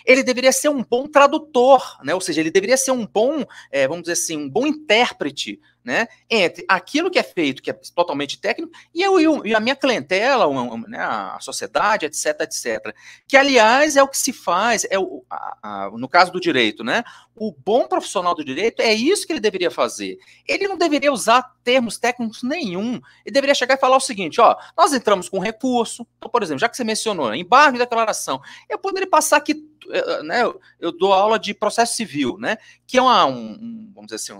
Ele deveria ser um bom tradutor, né? Ou seja, ele deveria ser um bom, vamos dizer assim, um bom intérprete, né? Entre aquilo que é feito, que é totalmente técnico, e a minha clientela, né? A sociedade, etc, etc. Que, aliás, é o que se faz, no caso do direito, né? O bom profissional do direito é isso que ele deveria fazer. Ele não deveria usar termos técnicos nenhum. Ele deveria chegar e falar o seguinte, ó, nós entramos com recurso, então, por exemplo, já que você mencionou, embargo e declaração, eu poderia passar aqui, né, eu dou aula de processo civil, né, que é vamos dizer assim,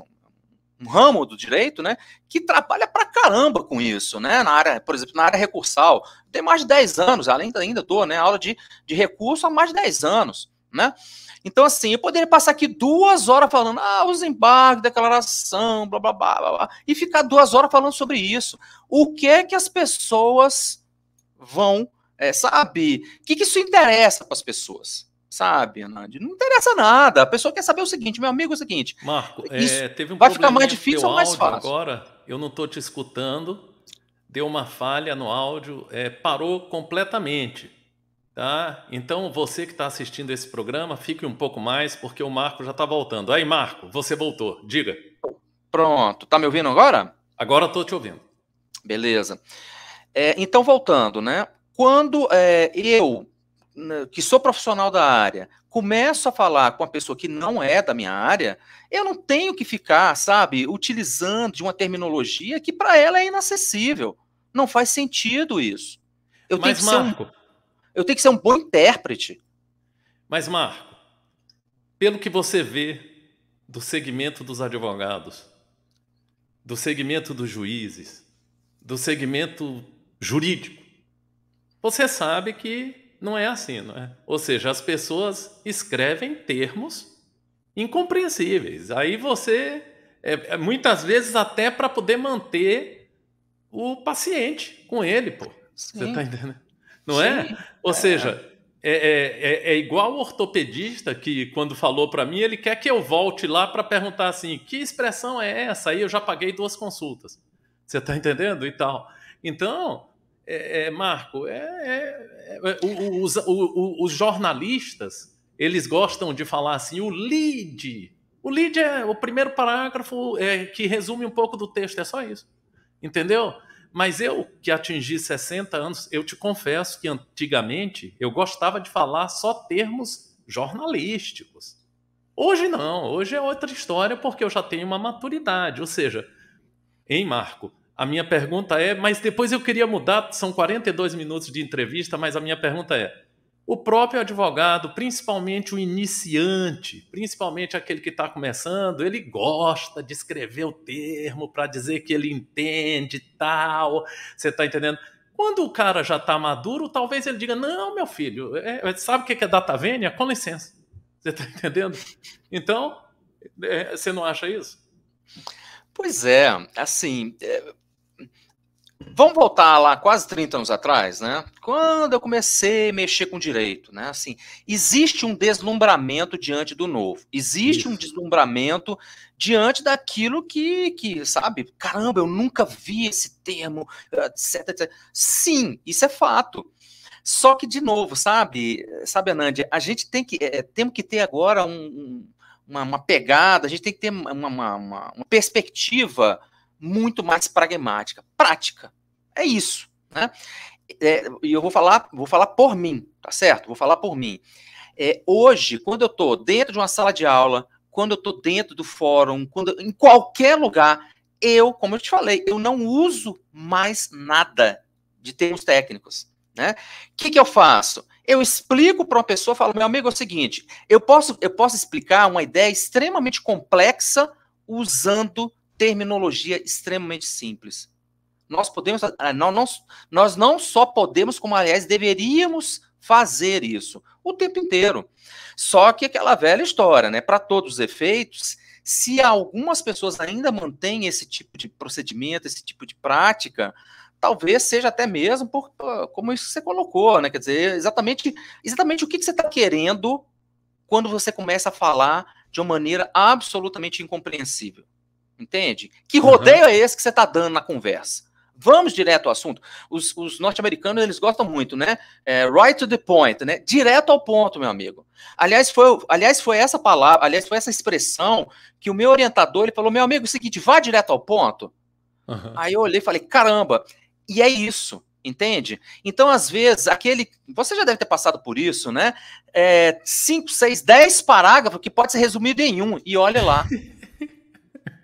um ramo do direito, né, que trabalha pra caramba com isso, né, na área, por exemplo, na área recursal. Tem mais de 10 anos, ainda dou, né, aula de recurso há mais de 10 anos, né. Então, assim, eu poderia passar aqui 2 horas falando, os embargos, declaração, blá, blá, blá, blá, blá, e ficar 2 horas falando sobre isso. O que é que as pessoas vão, sabe? O que isso interessa para as pessoas? Sabe, Anand? Não interessa nada. A pessoa quer saber o seguinte, meu amigo, é o seguinte, Marco, isso teve um vai ficar mais probleminha com difícil teu ou mais áudio fácil? agora, eu não estou te escutando, deu uma falha no áudio, parou completamente, tá? Então você que está assistindo esse programa, fique um pouco mais, porque o Marco já está voltando. Aí, Marco, você voltou, diga. Pronto, tá me ouvindo agora? Agora estou te ouvindo. Beleza. Então, voltando, né? Quando eu, que sou profissional da área, começo a falar com uma pessoa que não é da minha área, eu não tenho que ficar, sabe, utilizando de uma terminologia que para ela é inacessível. Não faz sentido isso. Eu tenho Mas, que ser Marco, eu tenho que ser um bom intérprete. pelo que você vê do segmento dos advogados, do segmento dos juízes, do segmento jurídico, você sabe que não é assim, não é? Ou seja, as pessoas escrevem termos incompreensíveis. Aí você, muitas vezes, até para poder manter o paciente com ele, pô. Você está Sim, entendendo? Não é? sim. Ou seja, é igual o ortopedista que, quando falou para mim, ele quer que eu volte lá para perguntar assim, que expressão é essa? Aí eu já paguei 2 consultas. Você está entendendo? E tal. Então, Marco, os jornalistas, eles gostam de falar assim, o lead. O lead é o primeiro parágrafo que resume um pouco do texto, é só isso. Entendeu? Mas eu, que atingi 60 anos, eu te confesso que antigamente eu gostava de falar só termos jornalísticos. Hoje não, hoje é outra história porque eu já tenho uma maturidade. Ou seja, hein, Marco? A minha pergunta é, mas depois eu queria mudar, são 42 minutos de entrevista, mas a minha pergunta é, o próprio advogado, principalmente o iniciante, principalmente aquele que está começando, ele gosta de escrever o termo para dizer que ele entende tal. Você está entendendo? Quando o cara já está maduro, talvez ele diga: não, meu filho, sabe o que é data vênia? Com licença. Você está entendendo? Então, você não acha isso? Pois é, assim, vamos voltar lá quase 30 anos atrás, né? Quando eu comecei a mexer com direito, né? Assim, existe um deslumbramento diante do novo. Existe um deslumbramento diante daquilo que, sabe, caramba, eu nunca vi esse termo, etc, etc. Sim, isso é fato. Só que, de novo, sabe, Anand, a gente temos que ter agora uma pegada, a gente tem que ter uma perspectiva muito mais pragmática, prática. É isso, né? E eu vou falar por mim, tá certo? Vou falar por mim. Hoje, quando eu estou dentro de uma sala de aula, quando eu estou dentro do fórum, em qualquer lugar, como eu te falei, eu não uso mais nada de termos técnicos, né? O que eu faço? Eu explico para uma pessoa, falo, meu amigo, é o seguinte, eu posso explicar uma ideia extremamente complexa usando terminologia extremamente simples. Nós podemos, nós não só podemos, como aliás deveríamos fazer isso o tempo inteiro. Só que aquela velha história, né? Para todos os efeitos, se algumas pessoas ainda mantêm esse tipo de procedimento, esse tipo de prática, talvez seja até mesmo como isso que você colocou, né? Quer dizer, exatamente o que você está querendo quando você começa a falar de uma maneira absolutamente incompreensível. entende? Que Aham. rodeio é esse que você está dando na conversa? Vamos direto ao assunto. Os norte-americanos, eles gostam muito, né? Right to the point, né? Direto ao ponto, meu amigo. Aliás, foi essa palavra, aliás, foi essa expressão que o meu orientador, ele falou, meu amigo, é o seguinte, vá direto ao ponto. Aham. Aí eu olhei e falei, caramba, e é isso, entende? Então, às vezes, você já deve ter passado por isso, né? 5, 6, 10 parágrafos que pode ser resumido em um, e olha lá.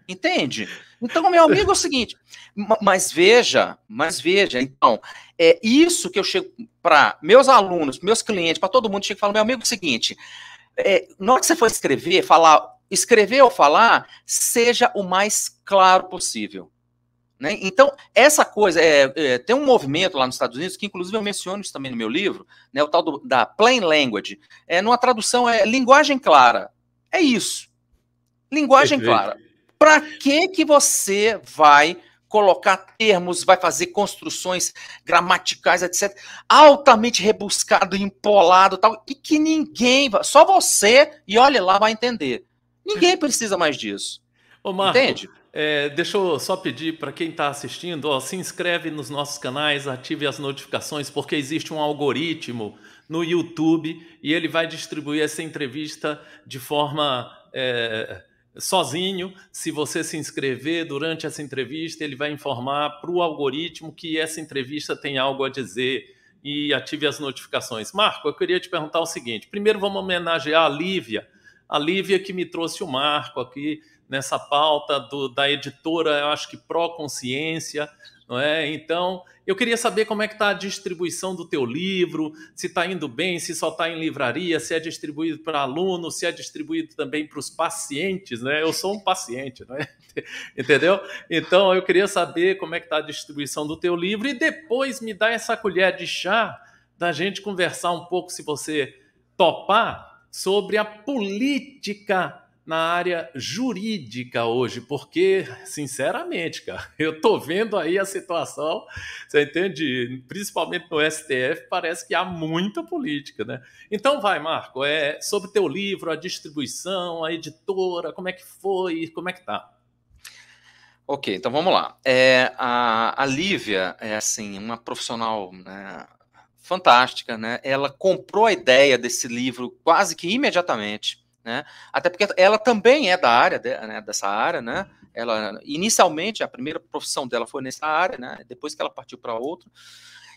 Entende? Então, meu amigo, é o seguinte, mas veja, então, é isso que eu chego para meus alunos, meus clientes, para todo mundo, chego e falo, meu amigo, é o seguinte, na hora que você for escrever ou falar, seja o mais claro possível. Né? Então, essa coisa, tem um movimento lá nos Estados Unidos, que inclusive eu menciono isso também no meu livro, né, o tal da plain language, numa tradução é linguagem clara. É isso, linguagem Perfeito. clara. Para que você vai colocar termos, vai fazer construções gramaticais, etc., altamente rebuscado, empolado, tal, e que ninguém, só você, e olha lá, vai entender. Ninguém precisa mais disso. Ô Marco, Entende? deixa eu só pedir para quem está assistindo, ó, se inscreve nos nossos canais, ative as notificações, porque existe um algoritmo no YouTube e ele vai distribuir essa entrevista de forma sozinho. Se você se inscrever durante essa entrevista, ele vai informar para o algoritmo que essa entrevista tem algo a dizer e ative as notificações. Marco, eu queria te perguntar o seguinte: primeiro vamos homenagear a Lívia que me trouxe o Marco aqui nessa pauta da editora, eu acho que Pró Consciência, não é? Então, eu queria saber como é que está a distribuição do teu livro, se está indo bem, se só está em livraria, se é distribuído para alunos, se é distribuído também para os pacientes, né? Eu sou um paciente, não é? Entendeu? Então, eu queria saber como é que está a distribuição do teu livro e depois me dá essa colher de chá da gente conversar um pouco, se você topar, sobre a política na área jurídica hoje, porque, sinceramente, cara, eu tô vendo aí a situação, você entende? Principalmente no STF, parece que há muita política, né? Então vai, Marco, sobre teu livro, a distribuição, a editora, como é que foi, como é que tá? Ok, então vamos lá. A Lívia é assim uma profissional, né, fantástica, né? Ela comprou a ideia desse livro quase que imediatamente, né? Até porque ela também é da área, né, dessa área, né? Ela inicialmente a primeira profissão dela foi nessa área, né? Depois que ela partiu para outra.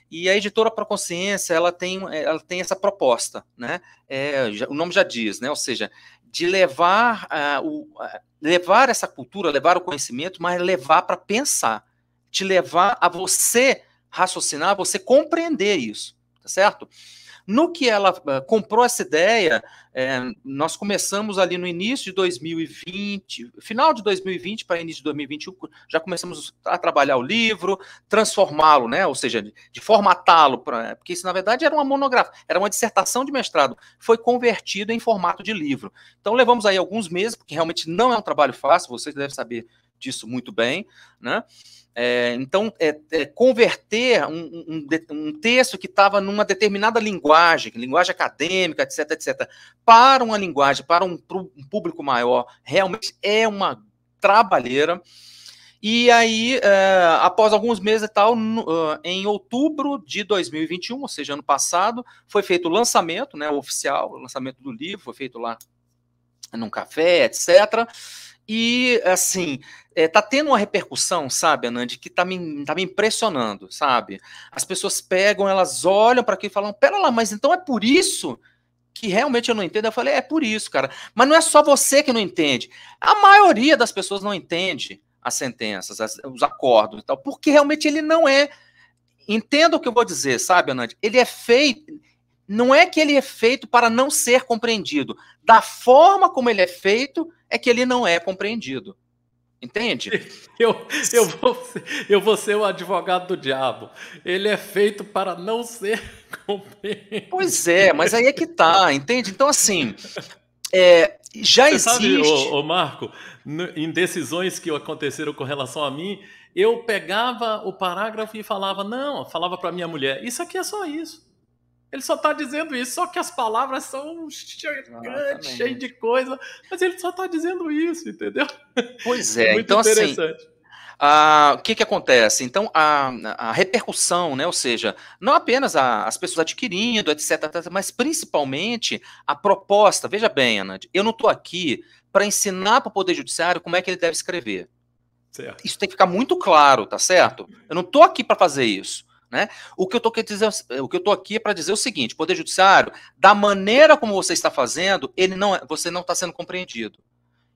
E a editora Pró Consciência, ela tem essa proposta, né? O nome já diz, né? Ou seja, de levar essa cultura, levar o conhecimento, mas levar para pensar, te levar a você raciocinar, a você compreender isso, tá certo? No que ela comprou essa ideia, nós começamos ali no início de 2020, final de 2020 para início de 2021, já começamos a trabalhar o livro, transformá-lo, né? Ou seja, de formatá-lo, porque isso na verdade era uma monografia, era uma dissertação de mestrado, foi convertido em formato de livro. Então levamos aí alguns meses, porque realmente não é um trabalho fácil, vocês devem saber disso muito bem, né? Então, converter um texto que estava numa determinada linguagem acadêmica, etc., etc., para uma linguagem, para um público maior, realmente é uma trabalheira. E aí, após alguns meses e tal, em outubro de 2021, ou seja, ano passado, foi feito o lançamento, né, oficial, o lançamento do livro, foi feito lá num café, etc., e, assim, tá tendo uma repercussão, sabe, Anand, que tá me impressionando, sabe? As pessoas pegam, elas olham para aquilo e falam, pera lá, mas então é por isso que realmente eu não entendo? Eu falei, é por isso, cara. Mas não é só você que não entende. A maioria das pessoas não entende as sentenças, os acordos e tal, porque realmente ele não é... Entenda o que eu vou dizer, sabe, Anand? Ele é feito... Não é que ele é feito para não ser compreendido. Da forma como ele é feito, é que ele não é compreendido. Entende? Eu, eu vou ser o advogado do diabo. Ele é feito para não ser Pois compreendido. é, mas aí é que tá, entende? Então, assim, já Você sabe, existe... Marco, em decisões que aconteceram com relação a mim, eu pegava o parágrafo e falava, não, falava para minha mulher, isso aqui é só isso. Ele só está dizendo isso, só que as palavras são gigantes, cheias de Exatamente. coisa, mas ele só está dizendo isso, entendeu? Pois É é, muito então assim, interessante. o que que acontece? Então, a repercussão, né, ou seja, não apenas as pessoas adquirindo, etc, etc, mas principalmente a proposta. Veja bem, Anand, eu não estou aqui para ensinar para o Poder Judiciário como é que ele deve escrever. Certo. Isso tem que ficar muito claro, tá certo? Eu não estou aqui para fazer isso. Né? O que eu estou aqui é para dizer o seguinte: Poder Judiciário, da maneira como você está fazendo, você não está sendo compreendido.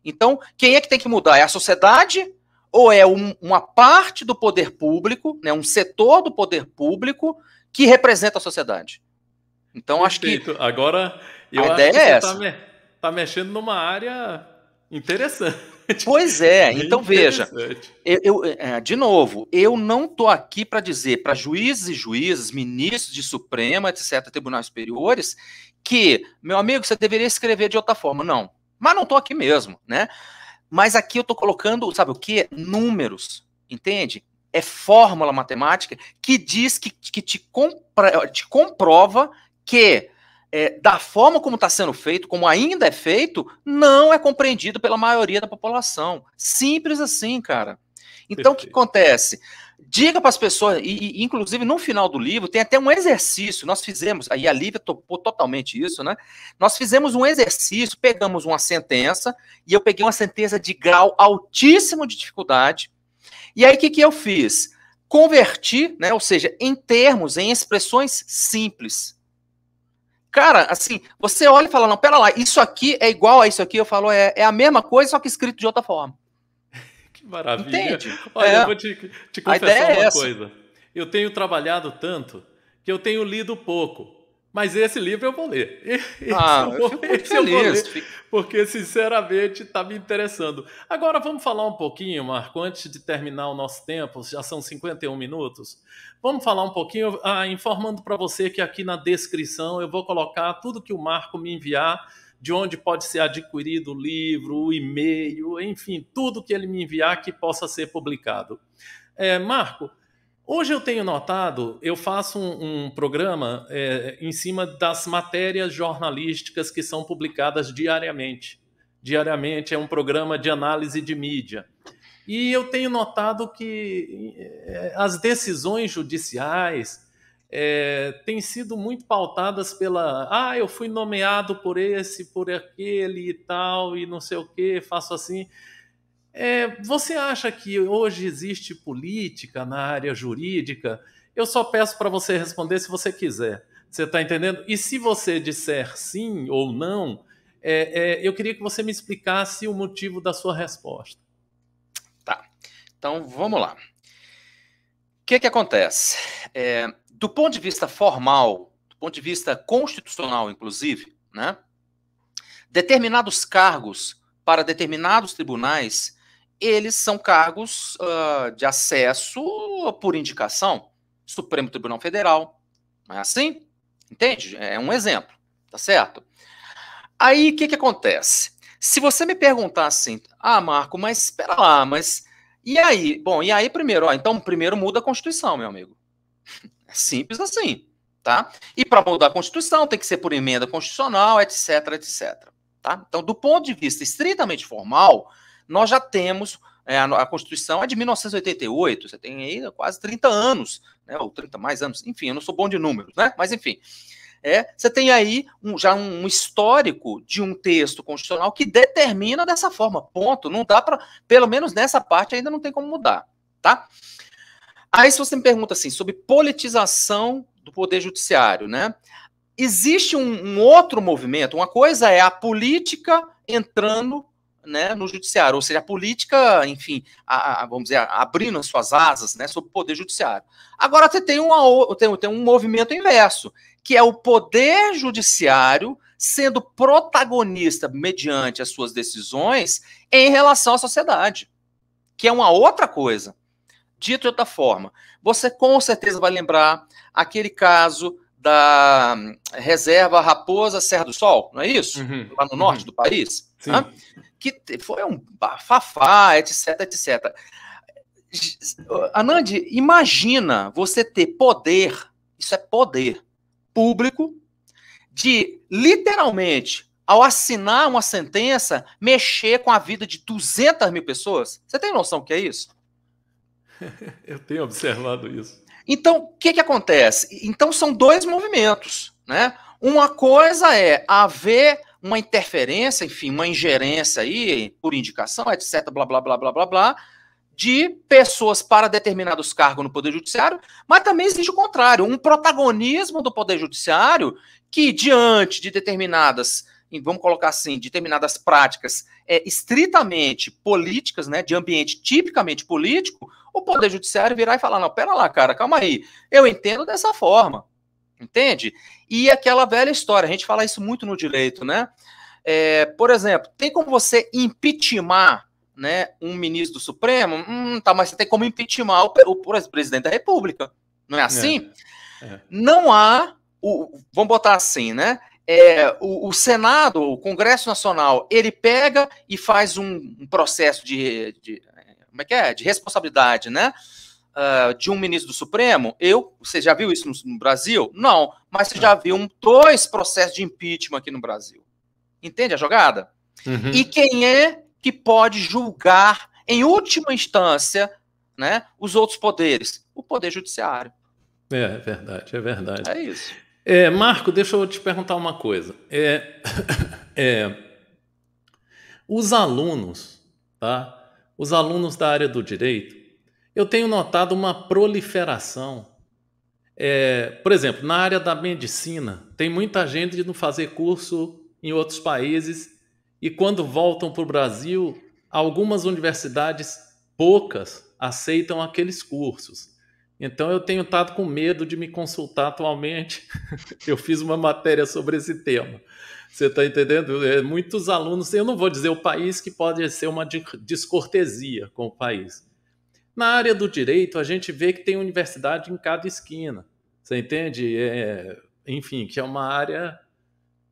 Então, quem é que tem que mudar? É a sociedade ou é uma parte do poder público, né, um setor do poder público que representa a sociedade? Então, acho que Perfeito. Agora, a eu acho ideia que é você essa. tá mexendo numa área interessante. Pois é, Bem então veja, interessante. de novo, eu não estou aqui para dizer para juízes e juízes, ministros de Suprema, etc., tribunais superiores, que, meu amigo, você deveria escrever de outra forma. Não, mas não estou aqui mesmo, né? Mas aqui eu estou colocando, sabe o quê? Números, entende? É fórmula matemática que diz que te comprova que da forma como está sendo feito, como ainda é feito, não é compreendido pela maioria da população. Simples assim, cara. Então, o que Perfeito. acontece? Diga para as pessoas, inclusive no final do livro, tem até um exercício, nós fizemos, aí a Lívia topou totalmente isso, né? Nós fizemos um exercício, pegamos uma sentença, e eu peguei uma sentença de grau altíssimo de dificuldade, e aí o que eu fiz? Converti, né, ou seja, em termos, em expressões simples. Cara, assim, você olha e fala, não, pera lá, isso aqui é igual a isso aqui, eu falo, é a mesma coisa, só que escrito de outra forma. Que maravilha. Entende? Olha, eu vou te A confessar ideia é uma essa. coisa. Eu tenho trabalhado tanto que eu tenho lido pouco. Mas esse livro eu vou ler. Eu fico muito Esse eu vou feliz. ler, porque sinceramente está me interessando. Agora vamos falar um pouquinho, Marco, antes de terminar o nosso tempo, já são 51 minutos. Vamos falar um pouquinho, informando para você que aqui na descrição eu vou colocar tudo que o Marco me enviar, de onde pode ser adquirido o livro, o e-mail, enfim, tudo que ele me enviar que possa ser publicado. Marco, hoje eu tenho notado, eu faço um programa em cima das matérias jornalísticas que são publicadas diariamente. Diariamente é um programa de análise de mídia. E eu tenho notado que as decisões judiciais têm sido muito pautadas pela eu fui nomeado por esse, por aquele e tal, e não sei o que, faço assim. Você acha que hoje existe política na área jurídica? Eu só peço para você responder se você quiser. Você está entendendo? E se você disser sim ou não, eu queria que você me explicasse o motivo da sua resposta. Tá. Então, vamos lá. O que acontece? Do ponto de vista formal, do ponto de vista constitucional, inclusive, né, determinados cargos para determinados tribunais, eles são cargos de acesso por indicação. Supremo Tribunal Federal, não é assim? Entende? É um exemplo, tá certo? Aí, o que acontece? Se você me perguntar assim, Marco, mas espera lá, mas e aí? Bom, e aí primeiro, então primeiro muda a Constituição, meu amigo. É simples assim, tá? E para mudar a Constituição tem que ser por emenda constitucional, etc, etc. Tá? Então, do ponto de vista estritamente formal, nós já temos a Constituição é de 1988, você tem aí quase 30 anos, né, ou 30 mais anos, enfim, eu não sou bom de números, né? Mas enfim, você tem aí já um histórico de um texto constitucional que determina dessa forma, ponto. Não dá para, pelo menos nessa parte ainda não tem como mudar, tá? Aí se você me pergunta assim, sobre politização do poder judiciário, né? Existe um outro movimento, uma coisa é a política entrando, né, no judiciário, ou seja, a política, enfim, vamos dizer, abrindo as suas asas, né, sobre o poder judiciário. Agora você tem um movimento inverso, que é o poder judiciário sendo protagonista mediante as suas decisões em relação à sociedade, que é uma outra coisa. Dito de outra forma, você com certeza vai lembrar aquele caso da reserva Raposa Serra do Sol, não é isso? Lá no norte do país. Sim. Né? Que foi um bafafá, etc, etc. Anand, imagina você ter poder, isso é poder, público de, literalmente, ao assinar uma sentença, mexer com a vida de 200 mil pessoas? Você tem noção do que é isso? Eu tenho observado isso. Então, o que acontece? Então, são dois movimentos, né? Uma coisa é haver uma interferência, enfim, uma ingerência aí, por indicação, etc, blá, blá, blá, blá, blá, blá, de pessoas para determinados cargos no Poder Judiciário, mas também existe o contrário, um protagonismo do Poder Judiciário que, diante de determinadas, vamos colocar assim, determinadas práticas estritamente políticas, né, de ambiente tipicamente político, o Poder Judiciário virar e falar, não, pera lá, cara, calma aí, eu entendo dessa forma, entende? E aquela velha história, a gente fala isso muito no direito, né? Por exemplo, tem como você impeachmentar, né, um ministro do Supremo? Tá, mas você tem como impeachmentar o presidente da República, não é assim? Não há, vamos botar assim, né? O Senado, o Congresso Nacional, ele pega e faz um processo como é que é? De responsabilidade, né? De um ministro do Supremo. Você já viu isso no Brasil? Não, mas você já viu 2 processos de impeachment aqui no Brasil. Entende a jogada? Uhum. E quem é que pode julgar, em última instância, né, os outros poderes? O Poder Judiciário. É verdade, é verdade. É isso. Marco, deixa eu te perguntar uma coisa. Os alunos, tá? Os alunos da área do direito, eu tenho notado uma proliferação. Por exemplo, na área da medicina, tem muita gente indo fazer curso em outros países e quando voltam para o Brasil, algumas universidades, poucas, aceitam aqueles cursos. Então eu tenho estado com medo de me consultar atualmente. Eu fiz uma matéria sobre esse tema. Você está entendendo? Muitos alunos, eu não vou dizer o país, que pode ser uma descortesia com o país. Na área do direito, a gente vê que tem universidade em cada esquina. Você entende? Enfim, que é uma área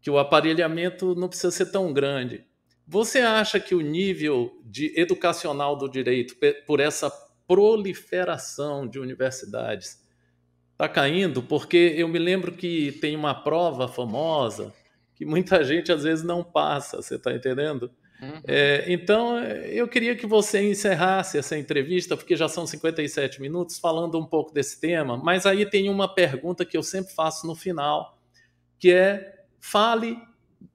que o aparelhamento não precisa ser tão grande. Você acha que o nível educacional do direito, por essa proliferação de universidades, está caindo? Porque eu me lembro que tem uma prova famosa que muita gente às vezes não passa, você está entendendo? Uhum. Então, eu queria que você encerrasse essa entrevista, porque já são 57 minutos, falando um pouco desse tema, mas aí tem uma pergunta que eu sempre faço no final, que fale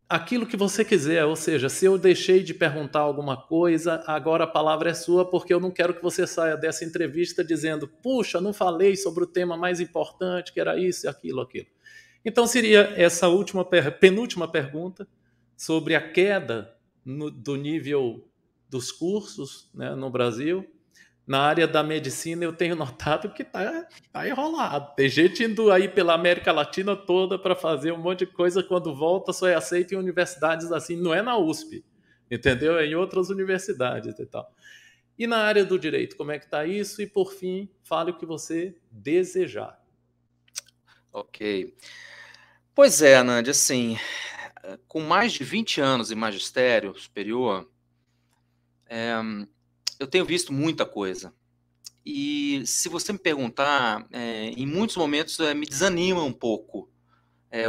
aquilo que você quiser, ou seja, se eu deixei de perguntar alguma coisa, agora a palavra é sua, porque eu não quero que você saia dessa entrevista dizendo, puxa, não falei sobre o tema mais importante, que era isso, aquilo. Então seria essa penúltima pergunta sobre a queda do nível dos cursos, né, no Brasil. Na área da medicina, eu tenho notado que tá enrolado. Tem gente indo aí pela América Latina toda para fazer um monte de coisa, quando volta só é aceito em universidades assim, não é na USP, entendeu? É em outras universidades e tal. E na área do direito, como é que está isso? E, por fim, fale o que você desejar. Ok. Pois é, Nandi, assim, com mais de 20 anos em magistério superior, eu tenho visto muita coisa. E se você me perguntar, em muitos momentos me desanima um pouco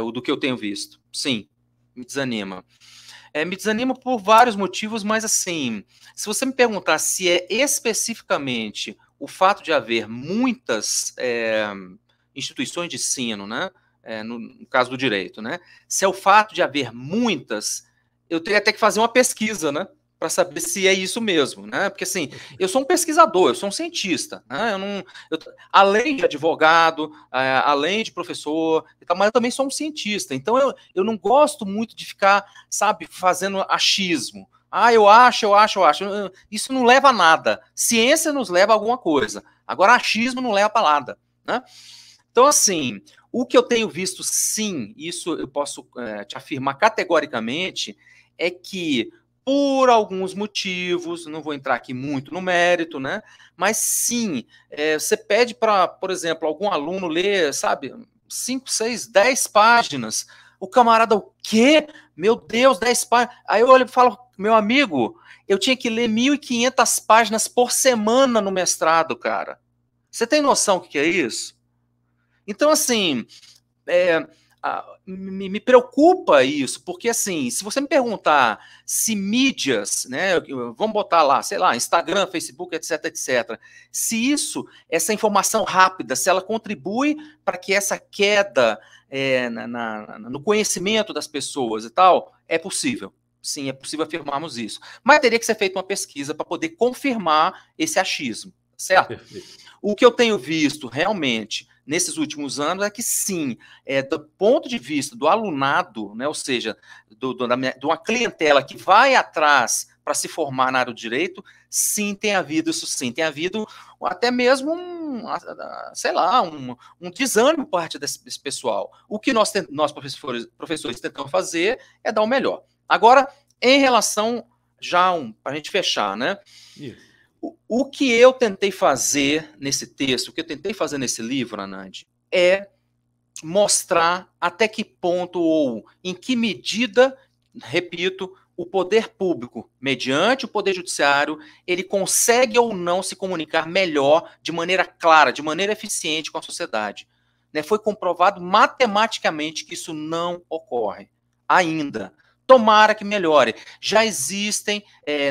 o do que eu tenho visto. Sim, me desanima. Me desanima por vários motivos, mas assim, se você me perguntar se é especificamente o fato de haver muitas instituições de ensino, né, no caso do direito, né, se é o fato de haver muitas, eu teria até que fazer uma pesquisa, né, para saber se é isso mesmo, né? Porque assim, eu sou um pesquisador, eu sou um cientista, né? Além de advogado, além de professor, mas eu também sou um cientista. Então eu não gosto muito de ficar, sabe, fazendo achismo. Eu acho. Isso não leva a nada. Ciência nos leva a alguma coisa. Agora, achismo não leva a nada, né? Então, assim, o que eu tenho visto, sim, isso eu posso te afirmar categoricamente, é que por alguns motivos, não vou entrar aqui muito no mérito, né? Mas sim, você pede para, por exemplo, algum aluno ler, sabe, 5, 6, 10 páginas. O camarada, o quê? Meu Deus, 10 páginas. Aí eu olho e falo, meu amigo, eu tinha que ler 1.500 páginas por semana no mestrado, cara. Você tem noção do que é isso? Então, assim, me preocupa isso, porque assim, se você me perguntar se mídias, né, vamos botar lá, sei lá, Instagram, Facebook, etc, etc, se essa informação rápida, se ela contribui para que essa queda no conhecimento das pessoas e tal, é possível. Sim, é possível afirmarmos isso. Mas teria que ser feita uma pesquisa para poder confirmar esse achismo, certo? Perfeito. O que eu tenho visto realmente nesses últimos anos é que sim, do ponto de vista do alunado, né, ou seja, de uma clientela que vai atrás para se formar na área do direito, sim, tem havido isso sim, tem havido até mesmo sei lá, um desânimo por parte desse pessoal. O que nós professores tentamos fazer é dar o melhor. Agora, em relação, já para a gente fechar, né? Isso. O que eu tentei fazer nesse texto, o que eu tentei fazer nesse livro, Anand, é mostrar até que ponto ou em que medida, repito, o poder público, mediante o poder judiciário, ele consegue ou não se comunicar melhor, de maneira clara, de maneira eficiente com a sociedade. Né? Foi comprovado matematicamente que isso não ocorre ainda. Tomara que melhore. Já existem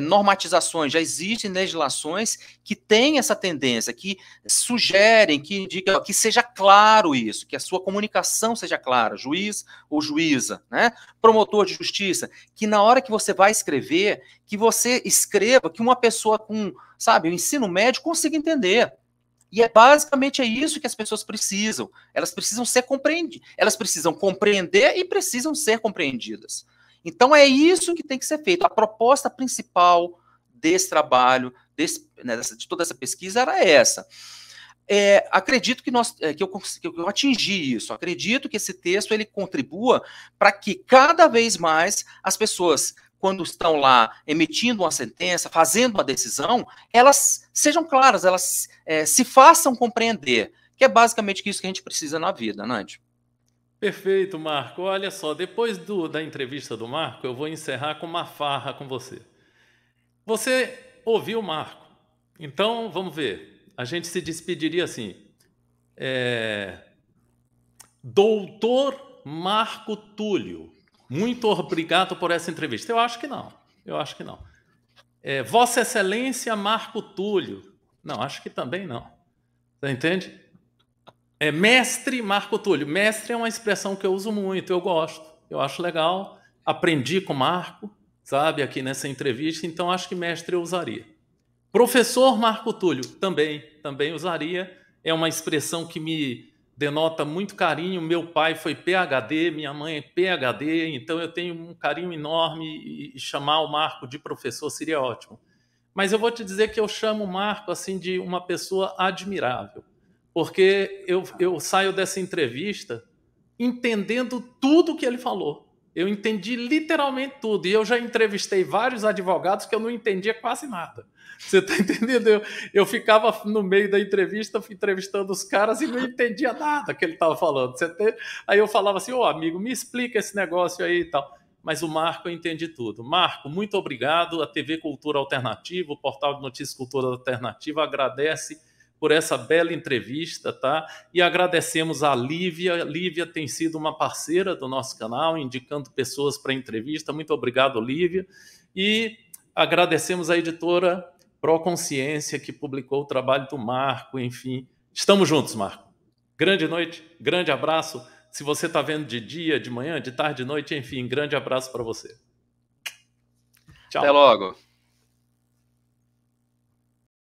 normatizações, já existem legislações que têm essa tendência, que sugerem, que indicam, que seja claro isso, que a sua comunicação seja clara, juiz ou juíza, né? Promotor de justiça, que na hora que você vai escrever, que você escreva que uma pessoa com, sabe, o ensino médio consiga entender. E basicamente é isso que as pessoas precisam. Elas precisam ser compreendidas. Elas precisam compreender e precisam ser compreendidas. Então é isso que tem que ser feito. A proposta principal desse trabalho, de toda essa pesquisa, era essa. Acredito que eu atingi isso. Acredito que esse texto ele contribua para que cada vez mais as pessoas, quando estão lá emitindo uma sentença, fazendo uma decisão, elas sejam claras, elas se façam compreender, que é basicamente isso que a gente precisa na vida, Nandi. Perfeito, Marco. Olha só, depois da entrevista do Marco, eu vou encerrar com uma farra com você. Você ouviu o Marco. Então, vamos ver. A gente se despediria assim. Doutor Marco Túlio, muito obrigado por essa entrevista. Eu acho que não. Eu acho que não. Vossa Excelência Marco Túlio. Não, acho que também não. Você entende? Mestre Marco Túlio. Mestre é uma expressão que eu uso muito, eu gosto, eu acho legal. Aprendi com o Marco, sabe, aqui nessa entrevista, então acho que mestre eu usaria. Professor Marco Túlio, também usaria. É uma expressão que me denota muito carinho. Meu pai foi PhD, minha mãe é PhD, então eu tenho um carinho enorme e chamar o Marco de professor seria ótimo. Mas eu vou te dizer que eu chamo o Marco assim de uma pessoa admirável. Porque eu saio dessa entrevista entendendo tudo que ele falou. Eu entendi literalmente tudo. E eu já entrevistei vários advogados que eu não entendia quase nada. Você está entendendo? Eu ficava no meio da entrevista entrevistando os caras e não entendia nada que ele estava falando. Aí eu falava assim, amigo, me explica esse negócio aí e tal. Mas o Marco eu entendi tudo. Marco, muito obrigado. A TV Cultura Alternativa, o portal de notícias Cultura Alternativa agradece por essa bela entrevista, tá? E agradecemos a Lívia. Lívia tem sido uma parceira do nosso canal, indicando pessoas para entrevista. Muito obrigado, Lívia. E agradecemos a editora Proconsciência, que publicou o trabalho do Marco, enfim. Estamos juntos, Marco. Grande noite, grande abraço. Se você está vendo de dia, de manhã, de tarde, de noite, enfim, grande abraço para você. Tchau. Até logo.